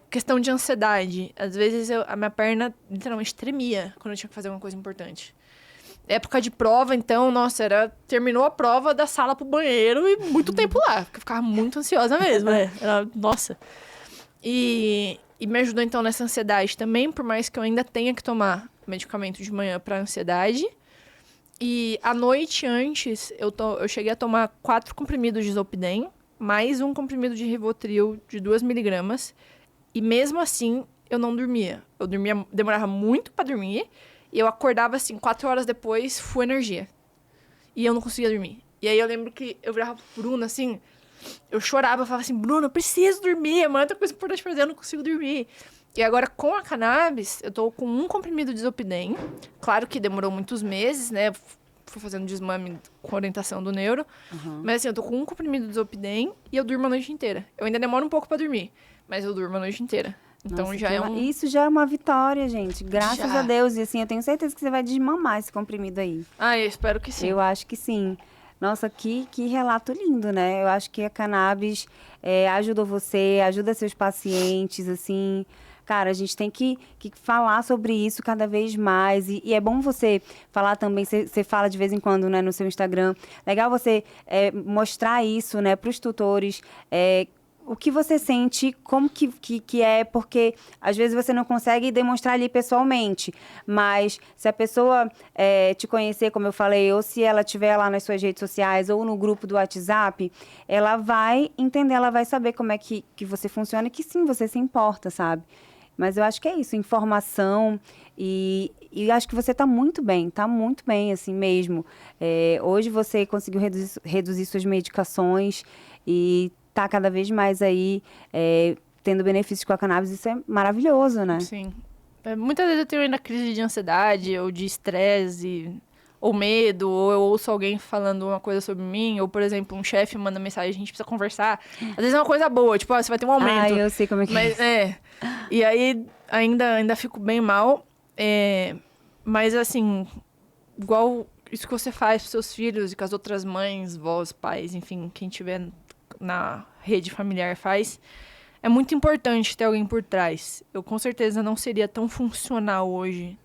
Questão de ansiedade. Às vezes a minha perna literalmente tremia quando eu tinha que fazer uma coisa importante. Época de prova, então, nossa, terminou a prova da sala pro banheiro e muito tempo lá, porque eu ficava muito ansiosa mesmo, né? Nossa. E me ajudou, então, nessa ansiedade também, por mais que eu ainda tenha que tomar medicamento de manhã pra ansiedade. E à noite antes, eu cheguei a tomar 4 comprimidos de Zolpidem, mais um comprimido de Rivotril de 2 miligramas. E mesmo assim, eu não dormia. Eu demorava muito pra dormir. E eu acordava assim, 4 horas depois, full energia. E eu não conseguia dormir. E aí eu lembro que eu virava pro Bruno, assim... Eu chorava, eu falava assim, Bruno, eu preciso dormir. Amanhã tem coisa importante pra fazer, eu não consigo dormir. E agora, com a cannabis, eu tô com um comprimido de Zolpidem. Claro que demorou muitos meses, né? Fui fazendo desmame com orientação do neuro. Mas assim, eu tô com um comprimido de Zolpidem e eu durmo a noite inteira. Eu ainda demoro um pouco pra dormir, mas eu durmo a noite inteira. Então Nossa, isso já é uma vitória, gente. Graças a Deus. E assim, eu tenho certeza que você vai desmamar esse comprimido aí. Eu espero que sim. Eu acho que sim. Nossa, que relato lindo, né? Eu acho que a cannabis ajudou você, ajuda seus pacientes, assim... Cara, a gente tem que falar sobre isso cada vez mais. E é bom você falar também, você fala de vez em quando, né, no seu Instagram. Legal você mostrar isso, né, para os tutores. O que você sente, como que é, porque às vezes você não consegue demonstrar ali pessoalmente. Mas se a pessoa te conhecer, como eu falei, ou se ela estiver lá nas suas redes sociais ou no grupo do WhatsApp, ela vai entender, ela vai saber como é que você funciona e que sim, você se importa, sabe? Mas eu acho que é isso, informação e acho que você está muito bem, assim mesmo. Hoje você conseguiu reduzir suas medicações e está cada vez mais aí tendo benefícios com a cannabis, isso é maravilhoso, né? Sim. Muitas vezes eu tenho ainda crise de ansiedade ou de estresse, ou medo, ou eu ouço alguém falando uma coisa sobre mim, ou, por exemplo, um chefe manda mensagem, a gente precisa conversar. Às vezes é uma coisa boa, tipo, você vai ter um aumento. Eu sei como é que é. E aí, ainda fico bem mal. Mas, assim, igual isso que você faz pros seus filhos e com as outras mães, vós, pais, enfim, quem tiver na rede familiar faz, é muito importante ter alguém por trás. Eu, com certeza, não seria tão funcional hoje.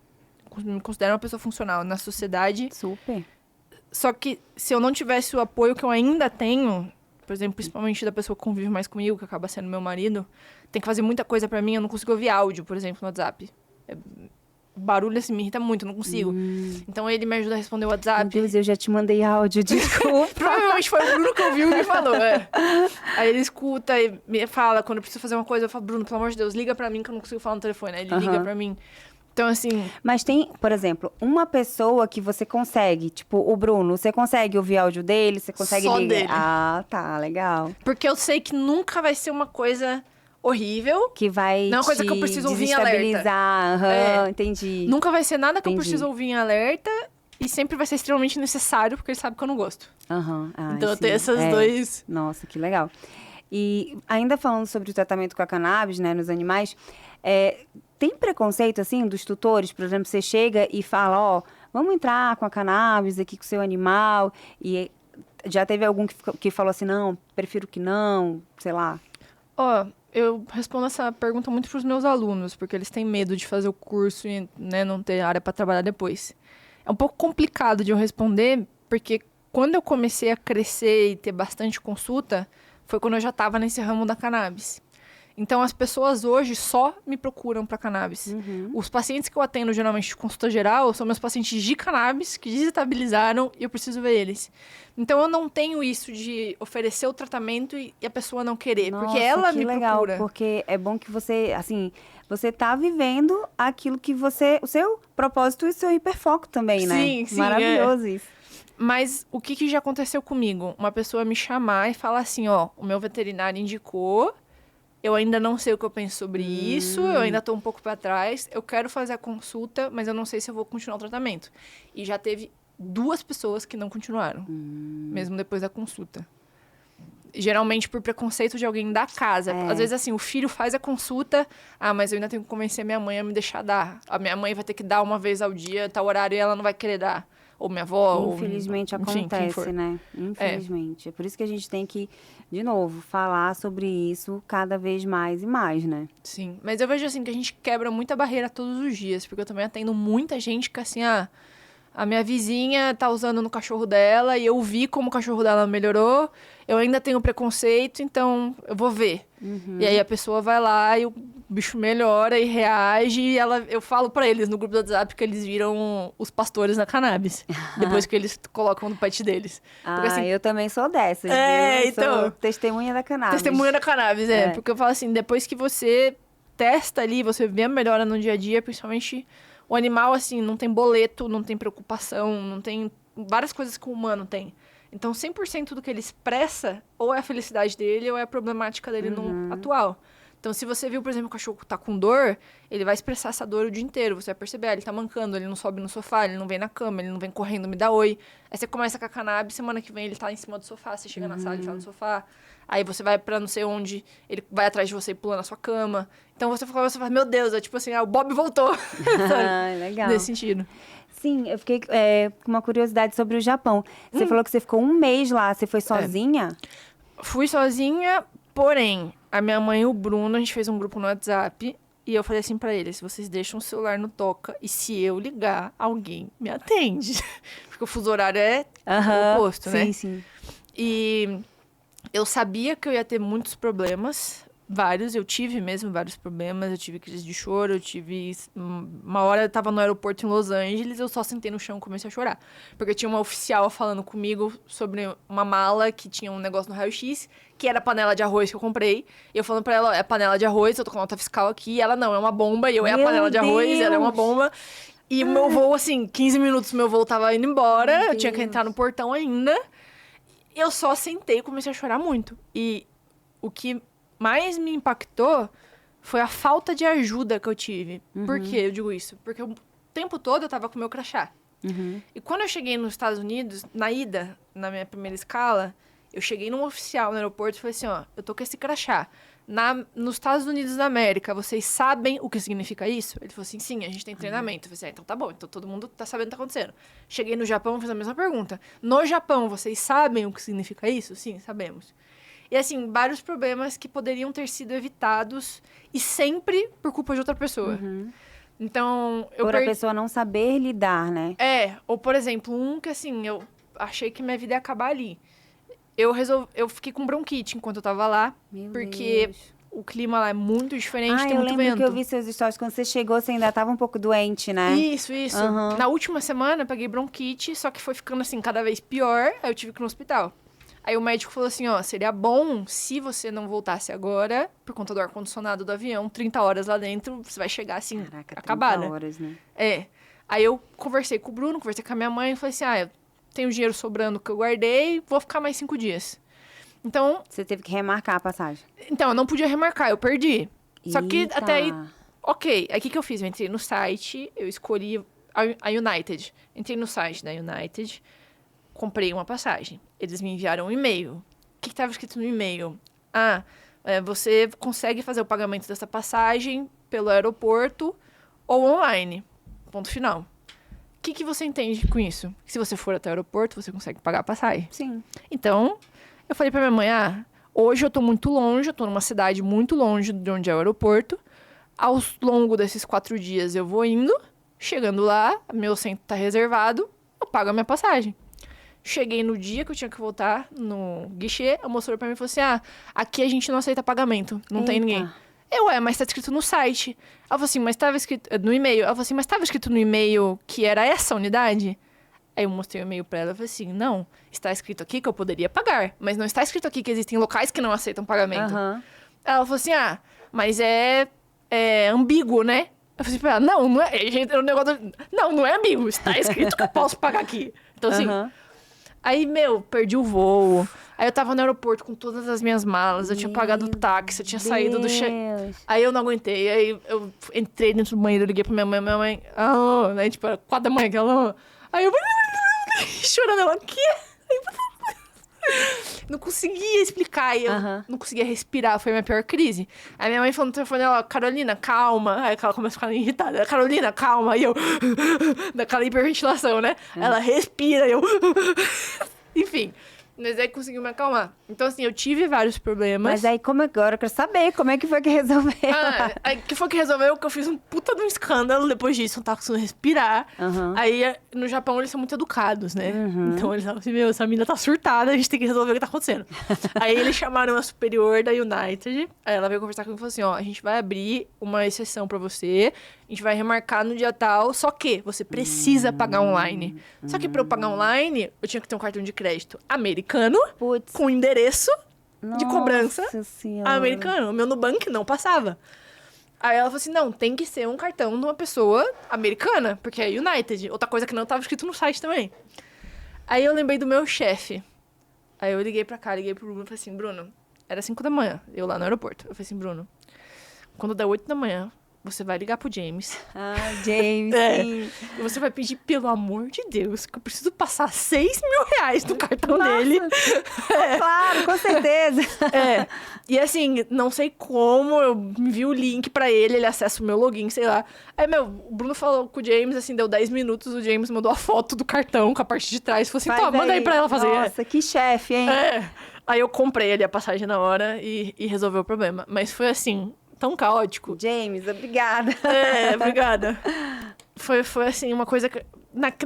Me considero uma pessoa funcional na sociedade. Super. Só que se eu não tivesse o apoio que eu ainda tenho, por exemplo, principalmente da pessoa que convive mais comigo, que acaba sendo meu marido, tem que fazer muita coisa pra mim, eu não consigo ouvir áudio, por exemplo, no WhatsApp. O barulho assim me irrita muito, eu não consigo. Então ele me ajuda a responder o WhatsApp. Meu Deus, eu já te mandei áudio, desculpa. Provavelmente foi o Bruno que ouviu e me falou, Aí ele escuta e me fala, quando eu preciso fazer uma coisa, eu falo, Bruno, pelo amor de Deus, liga pra mim que eu não consigo falar no telefone. Aí ele liga pra mim. Então, assim... Mas tem, por exemplo, uma pessoa que você consegue, tipo, o Bruno, você consegue ouvir áudio dele? Você consegue Só ligar? dele. Ah, tá, legal. Porque eu sei que nunca vai ser uma coisa horrível. Que vai não é uma coisa que eu preciso ouvir em alerta. Entendi. Nunca vai ser nada que eu preciso ouvir em alerta. e sempre vai ser extremamente necessário, porque ele sabe que eu não gosto. Aham. Então eu sim. tenho essas dois... Nossa, que legal. E ainda falando sobre o tratamento com a cannabis, né, nos animais, tem preconceito, assim, dos tutores? Por exemplo, você chega e fala, ó, vamos entrar com a cannabis aqui com o seu animal, e já teve algum que falou assim, não, prefiro que não, sei lá. Ó, eu respondo essa pergunta muito para os meus alunos, porque eles têm medo de fazer o curso e, né, não ter área para trabalhar depois. É um pouco complicado de eu responder, porque quando eu comecei a crescer e ter bastante consulta, foi quando eu já estava nesse ramo da cannabis. Então, as pessoas hoje só me procuram para cannabis. Os pacientes que eu atendo, geralmente, de consulta geral, são meus pacientes de cannabis, que desestabilizaram e eu preciso ver eles. Então, eu não tenho isso de oferecer o tratamento e a pessoa não querer, Nossa, porque ela que me legal, procura. Porque é bom que você, assim, você tá vivendo aquilo que você, o seu propósito e o seu hiperfoco também, né? Sim, sim, Maravilhoso isso. Mas o que já aconteceu comigo? Uma pessoa me chamar e falar assim, ó, o meu veterinário indicou, eu ainda não sei o que eu penso sobre isso, eu ainda tô um pouco para trás, eu quero fazer a consulta, mas eu não sei se eu vou continuar o tratamento. E já teve 2 pessoas que não continuaram, mesmo depois da consulta. Geralmente por preconceito de alguém da casa. Às vezes, assim, o filho faz a consulta, mas eu ainda tenho que convencer a minha mãe a me deixar dar. A minha mãe vai ter que dar uma vez ao dia, tal horário, e ela não vai querer dar. Ou minha avó, Infelizmente ou, enfim, quem acontece, for. né? Infelizmente. É por isso que a gente tem que, de novo, falar sobre isso cada vez mais e mais, né? Sim, mas eu vejo assim que a gente quebra muita barreira todos os dias, porque eu também atendo muita gente que assim, a minha vizinha tá usando no cachorro dela e eu vi como o cachorro dela melhorou, eu ainda tenho preconceito, então eu vou ver. E aí a pessoa vai lá e o bicho melhora e reage, e eu falo pra eles no grupo do WhatsApp que eles viram os pastores na cannabis, depois que eles colocam no pet deles. Porque, assim, Eu também sou dessas, viu? então... Sou testemunha da cannabis. Testemunha da cannabis, porque eu falo assim, depois que você testa ali, você vê a melhora no dia a dia, principalmente o animal, assim, não tem boleto, não tem preocupação, não tem várias coisas que o humano tem. Então, 100% do que ele expressa, ou é a felicidade dele, ou é a problemática dele no atual. Então, se você viu, por exemplo, o cachorro tá com dor, ele vai expressar essa dor o dia inteiro. Você vai perceber, ele tá mancando, ele não sobe no sofá, ele não vem na cama, ele não vem correndo, me dá oi. Aí você começa com a cannabis, semana que vem ele tá em cima do sofá, você chega na sala, ele tá no sofá. Aí você vai pra não sei onde, ele vai atrás de você e pula na sua cama. Então você fala, meu Deus, é tipo assim, o Bob voltou. Legal. Nesse sentido. Sim, eu fiquei com uma curiosidade sobre o Japão. Você falou que você ficou 1 mês lá, você foi sozinha? Fui sozinha, porém, a minha mãe e o Bruno, a gente fez um grupo no WhatsApp e eu falei assim pra eles, vocês deixam o celular no toca e se eu ligar, alguém me atende. Porque o fuso horário é o oposto, né? Sim, sim. E eu sabia que eu ia ter muitos problemas, vários, eu tive mesmo vários problemas, eu tive crise de choro, eu tive... Uma hora eu tava no aeroporto em Los Angeles, eu só sentei no chão e comecei a chorar. Porque tinha uma oficial falando comigo sobre uma mala que tinha um negócio no raio-x, que era a panela de arroz que eu comprei. E eu falando pra ela, é panela de arroz, eu tô com nota fiscal aqui. E ela, não, é uma bomba. E eu, é a panela de arroz, ela é uma bomba. E o meu voo, assim, 15 minutos meu voo tava indo embora. Eu tinha que entrar no portão ainda. Eu só sentei e comecei a chorar muito. E o que mais me impactou foi a falta de ajuda que eu tive. Por que eu digo isso? Porque o tempo todo eu tava com o meu crachá. E quando eu cheguei nos Estados Unidos, na ida, na minha primeira escala, eu cheguei num oficial no aeroporto e falei assim, eu tô com esse crachá. Nos Estados Unidos da América, vocês sabem o que significa isso? Ele falou assim, sim, a gente tem treinamento. Eu falei assim, então tá bom, então todo mundo tá sabendo o que tá acontecendo. Cheguei no Japão e fiz a mesma pergunta. No Japão, vocês sabem o que significa isso? Sim, sabemos. E assim, vários problemas que poderiam ter sido evitados e sempre por culpa de outra pessoa. Então, Por a pessoa não saber lidar, né? Ou por exemplo, um que assim, eu achei que minha vida ia acabar ali. Eu fiquei com bronquite enquanto eu tava lá, porque Deus. o clima lá é muito diferente, tem eu muito lembro vento. que eu vi seus stories. Quando você chegou, você ainda tava um pouco doente, né? Isso. Na última semana, eu peguei bronquite, só que foi ficando assim, cada vez pior, aí eu tive que ir no hospital. Aí o médico falou assim, seria bom se você não voltasse agora, por conta do ar-condicionado do avião, 30 horas lá dentro, você vai chegar assim, Caraca, 30 acabada. horas, né? Aí eu conversei com o Bruno, conversei com a minha mãe, e falei assim, eu tenho dinheiro sobrando que eu guardei, vou ficar mais 5 dias. Então... Você teve que remarcar a passagem. Então, eu não podia remarcar, eu perdi. Só que Eita. até aí, ok. Aí o que eu fiz? Eu entrei no site, eu escolhi a United. Entrei no site da United, comprei uma passagem. Eles me enviaram um e-mail. O que estava escrito no e-mail? Você consegue fazer o pagamento dessa passagem pelo aeroporto ou online. Ponto final. O que você entende com isso? Que se você for até o aeroporto, você consegue pagar a passagem. Sim. Então, eu falei pra minha mãe, hoje eu tô muito longe, eu tô numa cidade muito longe de onde é o aeroporto. Ao longo desses 4 dias eu vou indo, chegando lá, meu assento tá reservado, eu pago a minha passagem. Cheguei no dia que eu tinha que voltar no guichê, a moça olhou pra mim e falou assim, aqui a gente não aceita pagamento, não tem ninguém. Mas tá escrito no site. Ela falou assim, mas tava escrito no e-mail. Ela falou assim, mas tava escrito no e-mail que era essa unidade? Aí eu mostrei o e-mail pra ela e falei assim, não, está escrito aqui que eu poderia pagar, mas não está escrito aqui que existem locais que não aceitam pagamento. Ela falou assim, mas é ambíguo, né? Eu falei pra ela, não é, gente, o negócio... Não é ambíguo, está escrito que eu posso pagar aqui. Então assim... Aí, perdi o voo. Aí eu tava no aeroporto com todas as minhas malas. Eu tinha pagado o táxi, eu tinha saído do... Aí eu não aguentei. Aí eu entrei dentro do banheiro, liguei pra minha mãe. Alô, né? Tipo, era 4 da manhã, alô. Aí eu... chorando, ela, o quê? Não conseguia explicar, eu não conseguia respirar, foi a minha pior crise. Aí minha mãe falou no telefone, Carolina, calma. Aí ela começou a ficar irritada, Carolina, calma. Aí eu, daquela hiperventilação, né? Ela respira, eu... Enfim, mas aí conseguiu me acalmar. Então, assim, eu tive vários problemas. Mas aí, agora eu quero saber, como é que foi que resolveu? Aí que foi que resolveu? Que eu fiz um puta de um escândalo depois disso, não tava conseguindo respirar. Aí, no Japão, eles são muito educados, né? Então, eles falam assim, essa menina tá surtada, a gente tem que resolver o que tá acontecendo. Aí, eles chamaram a superior da United, aí ela veio conversar comigo e falou assim, a gente vai abrir uma exceção pra você, a gente vai remarcar no dia tal, só que você precisa pagar online. Só que pra eu pagar online, eu tinha que ter um cartão de crédito americano, com endereço de cobrança americano. O meu Nubank não passava. Aí ela falou assim, não, tem que ser um cartão de uma pessoa americana, porque é United. Outra coisa que não estava escrito no site também. Aí eu lembrei do meu chefe. Aí eu liguei pra cá, liguei pro Bruno e falei assim, Bruno, era 5 da manhã, eu lá no aeroporto. Eu falei assim, Bruno, quando der 8 da manhã, você vai ligar pro James. James, sim. E você vai pedir, pelo amor de Deus, que eu preciso passar 6 mil reais no cartão dele. Claro, com certeza. E assim, não sei como, eu envio o link pra ele acessa o meu login, sei lá. Aí, o Bruno falou com o James, assim, deu 10 minutos, o James mandou a foto do cartão com a parte de trás. Falou assim, manda aí pra ela fazer. Nossa, que chefe, hein? Aí eu comprei ali a passagem na hora e resolveu o problema. Mas foi assim... tão caótico. James, obrigada. Obrigada. Foi assim, uma coisa que...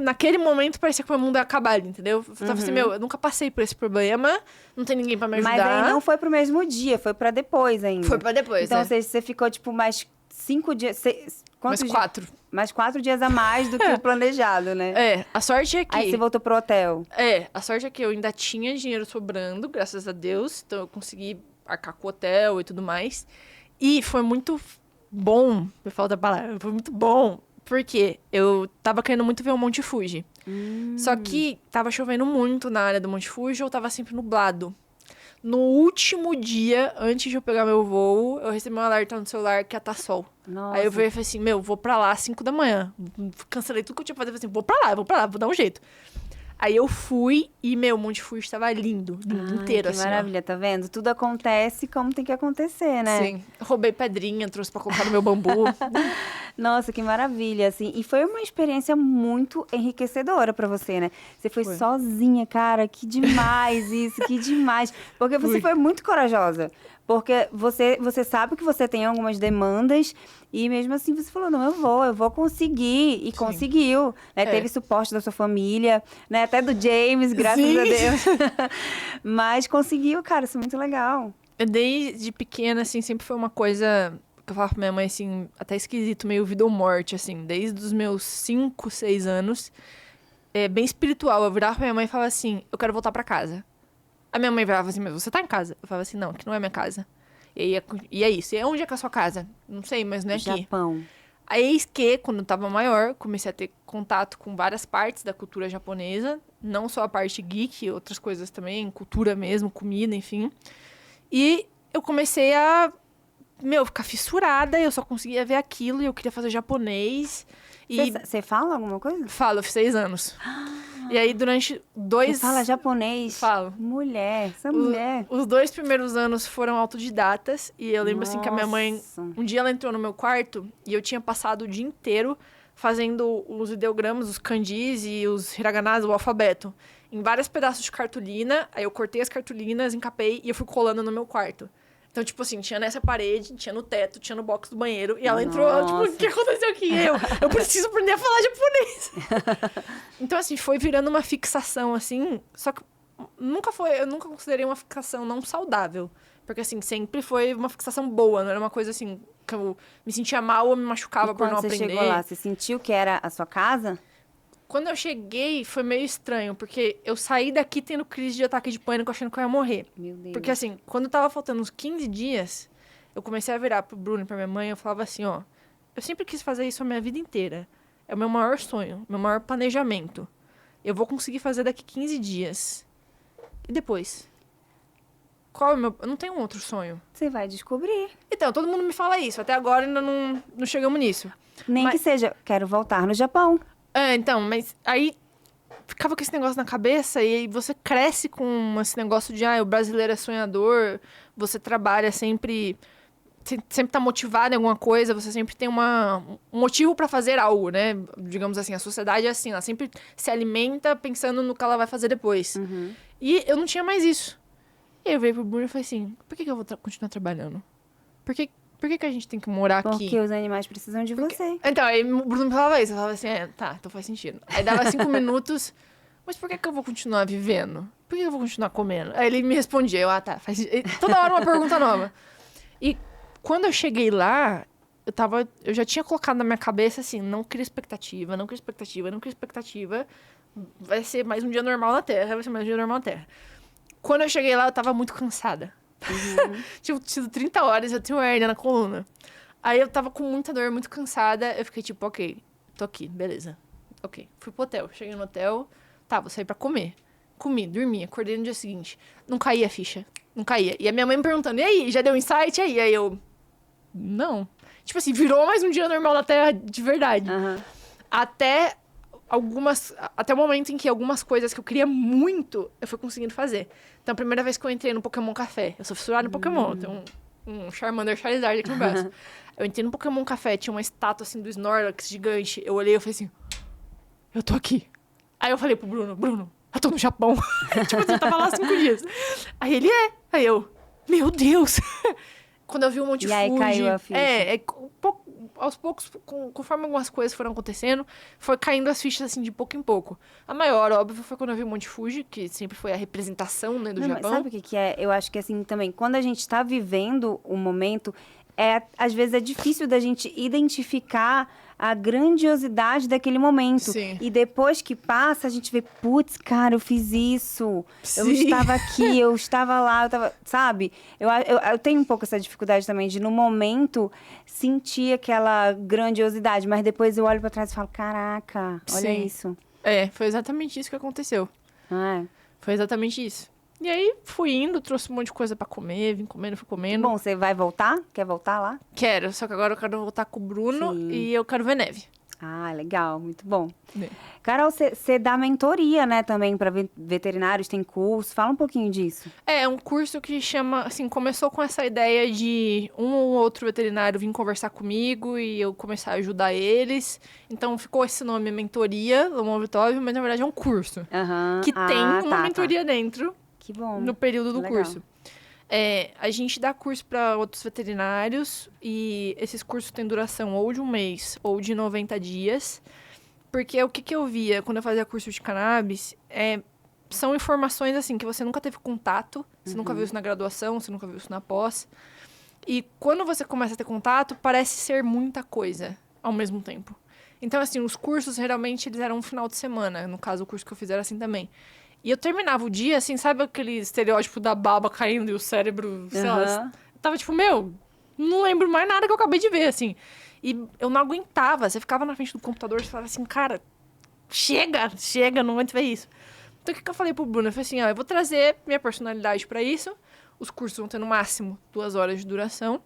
Naquele momento, parecia que o mundo ia acabar, entendeu? Eu tava assim, eu nunca passei por esse problema, não tem ninguém pra me ajudar. Mas aí não foi pro mesmo dia, foi pra depois ainda. Foi pra depois, então, você ficou, tipo, mais 5 dias... Mais 4. Mais 4 dias a mais do que o planejado, né? A sorte é que... Aí você voltou pro hotel. A sorte é que eu ainda tinha dinheiro sobrando, graças a Deus. Então, eu consegui arcar com o hotel e tudo mais. E foi muito bom, me falta a palavra, foi muito bom, porque eu tava querendo muito ver o Monte Fuji. Só que tava chovendo muito na área do Monte Fuji, ou tava sempre nublado. No último dia, antes de eu pegar meu voo, eu recebi um alerta no celular que ia estar sol. Nossa. Aí eu falei assim, vou pra lá às 5 da manhã. Cancelei tudo que eu tinha que fazer, falei assim, vou pra lá, vou dar um jeito. Aí eu fui e, o Monte Fuji estava lindo inteiro, que assim, maravilha, tá vendo? Tudo acontece como tem que acontecer, né? Sim. Roubei pedrinha, trouxe pra colocar no meu bambu. Nossa, que maravilha, assim. E foi uma experiência muito enriquecedora pra você, né? Você foi sozinha, cara. Que demais isso, que demais. Porque você foi muito corajosa. Porque você sabe que você tem algumas demandas e mesmo assim você falou, não, eu vou conseguir. E conseguiu. Né? Teve suporte da sua família, né? Até do James, graças a Deus. Mas conseguiu, cara, isso é muito legal. Desde pequena, assim, sempre foi uma coisa que eu falava pra minha mãe, assim, até esquisito, meio vida ou morte, assim. Desde os meus 5, 6 anos, bem espiritual. Eu virava pra minha mãe e falava assim, eu quero voltar pra casa. A minha mãe falava assim, mas você tá em casa? Eu falava assim, não, aqui não é minha casa. E é isso. E onde é que é a sua casa? Não sei, mas não é aqui. Japão. Aí, eis que, quando eu tava maior, comecei a ter contato com várias partes da cultura japonesa. Não só a parte geek, outras coisas também, cultura mesmo, comida, enfim. E eu comecei a, ficar fissurada. Eu só conseguia ver aquilo e eu queria fazer japonês. E Você fala alguma coisa? falo, eu fiz 6 anos. E aí, durante 2... Você fala japonês? Falo. Mulher, essa mulher. Os 2 primeiros anos foram autodidatas. E eu lembro, assim, que a minha mãe... Nossa. Um dia ela entrou no meu quarto e eu tinha passado o dia inteiro fazendo os ideogramas, os kanjis e os hiraganas, o alfabeto, em vários pedaços de cartolina. Aí eu cortei as cartolinas, encapei e eu fui colando no meu quarto. Então, tipo assim, tinha nessa parede, tinha no teto, tinha no box do banheiro. E ela entrou, ela, tipo, o que aconteceu aqui? E eu preciso aprender a falar japonês. Então, assim, foi virando uma fixação, assim. Só que eu nunca considerei uma fixação não saudável. Porque, assim, sempre foi uma fixação boa. Não era uma coisa, assim, que eu me sentia mal ou me machucava E por não quando você aprender. chegou lá, você sentiu que era a sua casa? Quando eu cheguei, foi meio estranho. Porque eu saí daqui tendo crise de ataque de pânico, achando que eu ia morrer. Meu Deus. Porque, assim, quando tava faltando uns 15 dias, eu comecei a virar pro Bruno e pra minha mãe, eu falava assim, ó, eu sempre quis fazer isso a minha vida inteira. É o meu maior sonho, meu maior planejamento. Eu vou conseguir fazer daqui 15 dias. E depois? Qual é o meu... Eu não tenho um outro sonho. Você vai descobrir. Então, todo mundo me fala isso. Até agora ainda não chegamos nisso. Nem Mas- que seja, quero voltar no Japão. É, então, mas aí ficava com esse negócio na cabeça e aí você cresce com esse negócio de, o brasileiro é sonhador, você trabalha sempre tá motivado em alguma coisa, você sempre tem um motivo pra fazer algo, né? Digamos assim, a sociedade é assim, ela sempre se alimenta pensando no que ela vai fazer depois. Uhum. E eu não tinha mais isso. E aí eu veio pro Bruno e falei assim, por que eu vou continuar trabalhando? Por que a gente tem que morar aqui? Porque os animais precisam de você. Então, aí o Bruno me falava isso. Eu falava assim, tá, então faz sentido. Aí dava 5 minutos, mas por que eu vou continuar vivendo? Por que eu vou continuar comendo? Aí ele me respondia, tá, faz sentido. Toda hora uma pergunta nova. E quando eu cheguei lá, eu já tinha colocado na minha cabeça assim, não cria expectativa, não cria expectativa, não cria expectativa. Vai ser mais um dia normal na Terra, vai ser mais um dia normal na Terra. Quando eu cheguei lá, eu tava muito cansada. Tinha tido 30 horas, eu tinha uma hérnia na coluna. Aí eu tava com muita dor, muito cansada. Eu fiquei tipo, ok, tô aqui, beleza. Ok, fui pro hotel. Cheguei no hotel, vou sair pra comer. Comi, dormi, acordei no dia seguinte. Não caía a ficha, não caía. E a minha mãe me perguntando, e aí, já deu insight? E aí eu, não. Tipo assim, virou mais um dia normal na Terra de verdade. Aham. Até o momento em que algumas coisas que eu queria muito, eu fui conseguindo fazer. Então, a primeira vez que eu entrei no Pokémon Café, eu sou fissurada em Pokémon, eu tenho um Charmander Charizard aqui no braço. Eu entrei no Pokémon Café, tinha uma estátua, assim, do Snorlax gigante. Eu olhei e falei assim, eu tô aqui. Aí eu falei pro Bruno, eu tô no Japão. Tipo assim, eu tava lá 5 dias. Aí ele, Aí eu, meu Deus. Quando eu vi um monte de E aí Fuji, caiu a ficha. aos poucos, conforme algumas coisas foram acontecendo, foi caindo as fichas, assim, de pouco em pouco. A maior, óbvio, foi quando eu vi o Monte Fuji, que sempre foi a representação, né, do Não, mas Japão. sabe o que é? Eu acho que assim também, quando a gente tá vivendo o momento, às vezes é difícil da gente identificar a grandiosidade daquele momento. Sim. E depois que passa, a gente vê, putz, cara, eu fiz isso. Eu Sim. estava aqui, eu estava lá, sabe? Eu tenho um pouco essa dificuldade também de, no momento, sentir aquela grandiosidade. Mas depois eu olho pra trás e falo, caraca, olha Sim. isso. Foi exatamente isso que aconteceu. Ah, Foi exatamente isso. E aí, fui indo, trouxe um monte de coisa pra comer, vim comendo, fui comendo. bom, você vai voltar? Quer voltar lá? Quero, só que agora eu quero voltar com o Bruno Sim. e eu quero ver neve. Ah, legal, muito bom. É. Carol, você dá mentoria, né, também para veterinários, tem curso. Fala um pouquinho disso. É um curso que chama, assim, começou com essa ideia de um ou outro veterinário vir conversar comigo e eu começar a ajudar eles. Então ficou esse nome, Mentoria Lomão Vitório, mas na verdade é um curso. Aham. Que tem uma mentoria dentro Que bom. no período do legal. curso. A gente dá curso para outros veterinários e esses cursos têm duração ou de 1 mês ou de 90 dias. Porque o que eu via quando eu fazia curso de cannabis são informações assim que você nunca teve contato, você nunca viu isso na graduação, você nunca viu isso na pós. E quando você começa a ter contato, parece ser muita coisa ao mesmo tempo. Então, assim, os cursos, geralmente, eles eram um final de semana. No caso, o curso que eu fiz era assim também. E eu terminava o dia, assim, sabe aquele estereótipo da baba caindo e o cérebro, sei lá, Aham. tava tipo, não lembro mais nada que eu acabei de ver, assim. E eu não aguentava, você ficava na frente do computador e falava assim, cara, chega, não aguento ver isso. Então, o que eu falei pro Bruno? Eu falei assim, eu vou trazer minha personalidade pra isso, os cursos vão ter no máximo 2 horas de duração,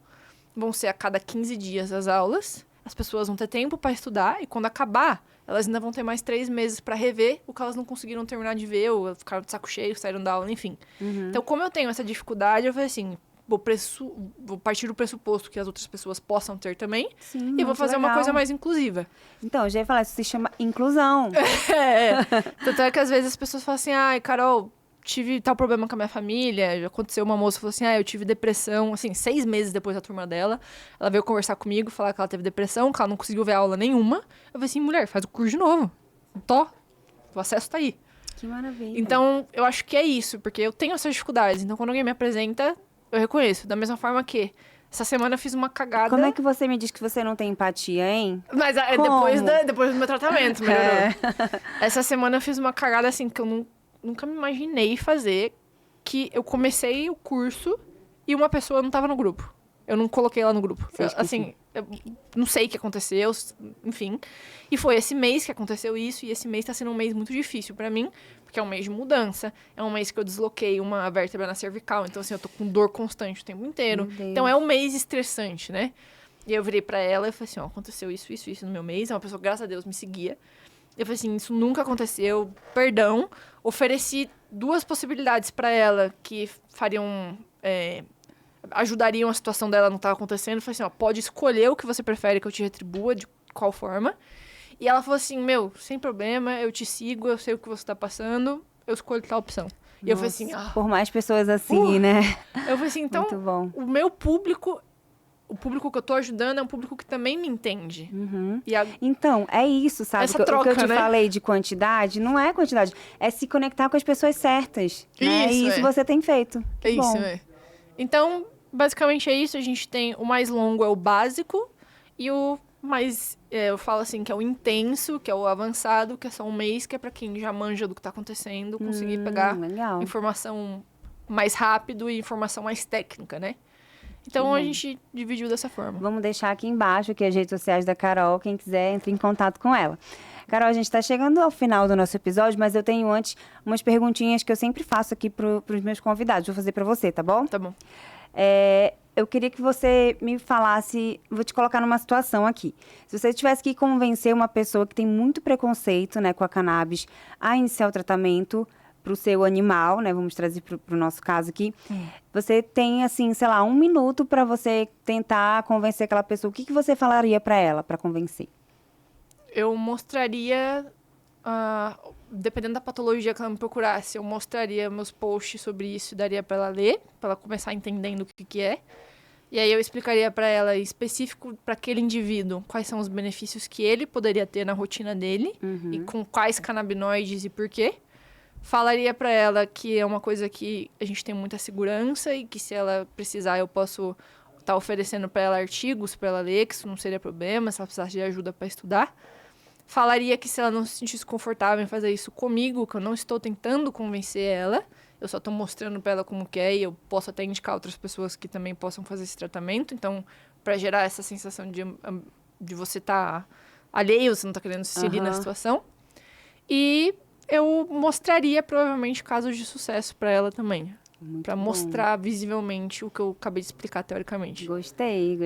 vão ser a cada 15 dias as aulas, as pessoas vão ter tempo para estudar e quando acabar, elas ainda vão ter mais 3 meses para rever o que elas não conseguiram terminar de ver, ou ficaram de saco cheio, saíram da aula, enfim. Então, como eu tenho essa dificuldade, eu falei assim, vou partir do pressuposto que as outras pessoas possam ter também, Sim, e vou fazer uma coisa mais inclusiva. Então, eu já ia falar, isso se chama inclusão. Tanto é que às vezes as pessoas falam assim, ai, Carol, tive tal problema com a minha família, já aconteceu uma moça que falou assim, eu tive depressão, assim, 6 meses depois da turma dela, ela veio conversar comigo, falar que ela teve depressão, que ela não conseguiu ver aula nenhuma. Eu falei assim, mulher, faz o curso de novo. O acesso tá aí. Que maravilha. Então, eu acho que é isso, porque eu tenho essas dificuldades, então quando alguém me apresenta, eu reconheço, da mesma forma que essa semana eu fiz uma cagada. Como é que você me diz que você não tem empatia, hein? Mas depois do meu tratamento, melhorou. Essa semana eu fiz uma cagada assim que eu nunca me imaginei fazer, que eu comecei o curso e uma pessoa não tava no grupo. Eu não coloquei ela no grupo. Eu não sei o que aconteceu, enfim. E foi esse mês que aconteceu isso, e esse mês tá sendo um mês muito difícil pra mim, porque é um mês de mudança, é um mês que eu desloquei uma vértebra na cervical, então assim, eu tô com dor constante o tempo inteiro. Então é um mês estressante, né? E eu virei pra ela e falei assim, aconteceu isso no meu mês, é uma pessoa, graças a Deus, me seguia. Eu falei assim, isso nunca aconteceu, perdão. Ofereci 2 possibilidades pra ela que fariam... ajudariam a situação dela não estar acontecendo. Eu falei assim, pode escolher o que você prefere que eu te retribua, de qual forma. E ela falou assim, sem problema, eu te sigo, eu sei o que você tá passando, eu escolho tal opção. E eu falei assim... por mais pessoas assim, né? Eu falei assim, então, muito bom. O meu público... O público que eu tô ajudando é um público que também me entende. Então, é isso, sabe? Essa troca, o que eu te né? falei de quantidade, não é quantidade. É se conectar com as pessoas certas. Né? E isso você tem feito. Que isso, bom. Então, basicamente é isso. A gente tem o mais longo, é o básico. E o mais, eu falo assim, que é o intenso, que é o avançado, que é só um mês, que é pra quem já manja do que tá acontecendo, conseguir pegar informação mais rápido e informação mais técnica, né? Então, a gente dividiu dessa forma. Vamos deixar aqui embaixo aqui as redes sociais da Carol. Quem quiser, entre em contato com ela. Carol, a gente está chegando ao final do nosso episódio, mas eu tenho antes umas perguntinhas que eu sempre faço aqui para os meus convidados. Vou fazer para você, tá bom? Tá bom. Eu queria que você me falasse... Vou te colocar numa situação aqui. Se você tivesse que convencer uma pessoa que tem muito preconceito, né, com a cannabis a iniciar o tratamento... para o seu animal, né? Vamos trazer para o nosso caso aqui. Você tem, assim, sei lá, 1 minuto para você tentar convencer aquela pessoa. O que você falaria para ela, para convencer? Eu mostraria, dependendo da patologia que ela me procurasse, eu mostraria meus posts sobre isso e daria para ela ler, para ela começar entendendo o que é. E aí eu explicaria para ela, específico para aquele indivíduo, quais são os benefícios que ele poderia ter na rotina dele e com quais canabinoides e por quê. Falaria para ela que é uma coisa que a gente tem muita segurança e que se ela precisar eu posso estar oferecendo para ela artigos para ela ler, que isso não seria problema, se ela precisasse de ajuda para estudar. Falaria que se ela não se sentisse confortável em fazer isso comigo, que eu não estou tentando convencer ela, eu só estou mostrando para ela como que é e eu posso até indicar outras pessoas que também possam fazer esse tratamento. Então, para gerar essa sensação de você estar alheio, você não está querendo se inserir na situação. E... eu mostraria, provavelmente, casos de sucesso para ela também. Para mostrar visivelmente o que eu acabei de explicar teoricamente. Gostei.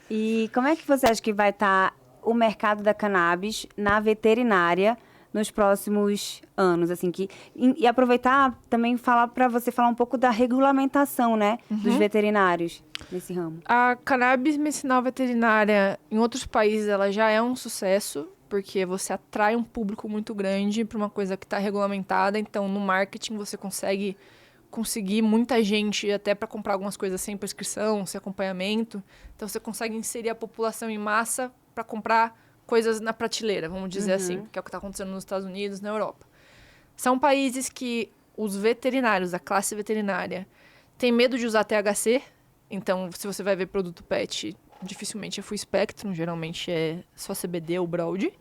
E como é que você acha que vai estar o mercado da cannabis na veterinária nos próximos anos? Assim, e aproveitar também falar para você falar um pouco da regulamentação, né? Dos veterinários nesse ramo. A cannabis medicinal veterinária, em outros países, ela já é um sucesso. Porque você atrai um público muito grande para uma coisa que está regulamentada. Então, no marketing, você conseguir muita gente até para comprar algumas coisas sem prescrição, sem acompanhamento. Então, você consegue inserir a população em massa para comprar coisas na prateleira, vamos dizer assim, que é o que está acontecendo nos Estados Unidos, na Europa. São países que os veterinários, a classe veterinária, têm medo de usar THC. Então, se você vai ver produto pet... dificilmente é full spectrum, geralmente é só CBD ou Broad.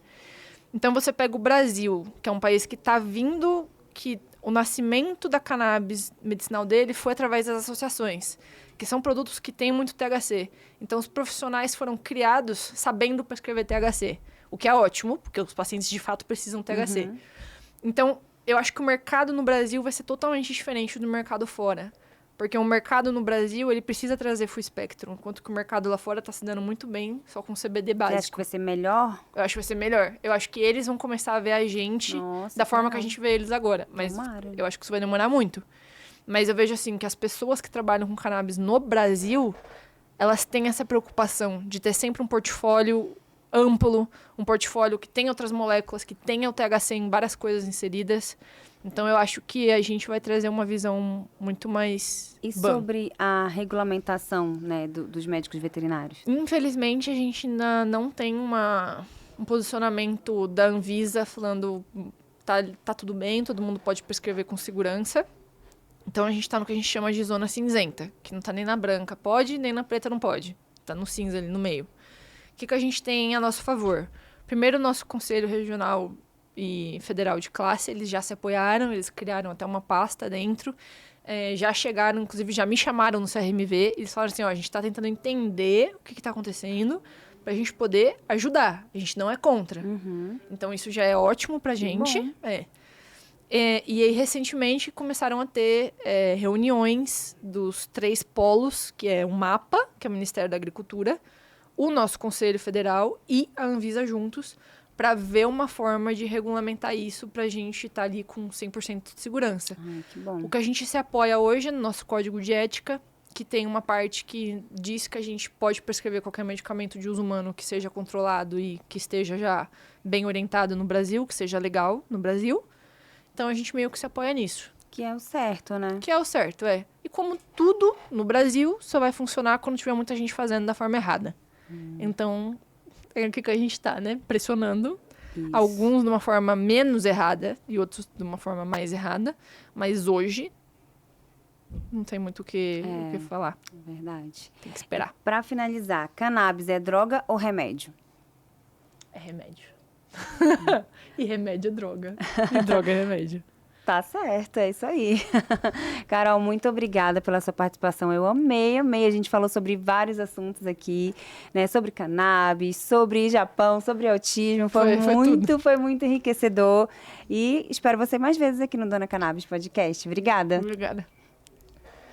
Então você pega o Brasil, que é um país que está vindo, que o nascimento da cannabis medicinal dele foi através das associações, que são produtos que têm muito THC. Então os profissionais foram criados sabendo prescrever THC, o que é ótimo, porque os pacientes de fato precisam de THC. Então eu acho que o mercado no Brasil vai ser totalmente diferente do mercado fora. Porque o mercado no Brasil, ele precisa trazer full spectrum, enquanto que o mercado lá fora tá se dando muito bem só com CBD Você acha que básico. vai ser melhor? Eu acho que vai ser melhor. Eu acho que eles vão começar a ver a gente Nossa, da forma que a legal. gente vê eles agora. Mas Tomara. eu acho que isso vai demorar muito. Mas eu vejo assim que as pessoas que trabalham com cannabis no Brasil, elas têm essa preocupação de ter sempre um portfólio amplo, um portfólio que tenha outras moléculas, que tenha o THC em várias coisas inseridas. Então eu acho que a gente vai trazer uma visão muito mais E bam. sobre a regulamentação, né, dos médicos veterinários? Infelizmente, a gente ainda não tem um posicionamento da Anvisa falando tá tudo bem, todo mundo pode prescrever com segurança. Então a gente está no que a gente chama de zona cinzenta, que não está nem na branca pode, nem na preta não pode. Está no cinza ali no meio. O que a gente tem a nosso favor? Primeiro, o nosso Conselho Regional e Federal de Classe, eles já se apoiaram, eles criaram até uma pasta dentro, já chegaram, inclusive já me chamaram no CRMV, eles falaram assim, ó, a gente está tentando entender o que está acontecendo para a gente poder ajudar, a gente não é contra. Uhum. Então isso já é ótimo para a gente. bom. E aí, recentemente, começaram a ter reuniões dos 3 polos, que é o MAPA, que é o Ministério da Agricultura, o nosso Conselho Federal e a Anvisa juntos, para ver uma forma de regulamentar isso para a gente estar ali com 100% de segurança. Ai, que bom. O que a gente se apoia hoje é no nosso Código de Ética, que tem uma parte que diz que a gente pode prescrever qualquer medicamento de uso humano que seja controlado e que esteja já bem orientado no Brasil, que seja legal no Brasil. Então, a gente meio que se apoia nisso. Que é o certo, né? Que é o certo, E como tudo no Brasil, só vai funcionar quando tiver muita gente fazendo da forma errada. Então, é aqui que a gente tá, né? Pressionando. Isso. Alguns de uma forma menos errada e outros de uma forma mais errada. Mas hoje, não tem muito o que falar. Verdade. Tem que esperar. Pra finalizar, cannabis é droga ou remédio? É remédio. E remédio é droga. E droga é remédio. Tá certo, é isso aí. Carol, muito obrigada pela sua participação. Eu amei, amei. A gente falou sobre vários assuntos aqui, né? Sobre cannabis, sobre Japão, sobre autismo. Foi muito enriquecedor. E espero você mais vezes aqui no Dona Cannabis Podcast. Obrigada. Obrigada.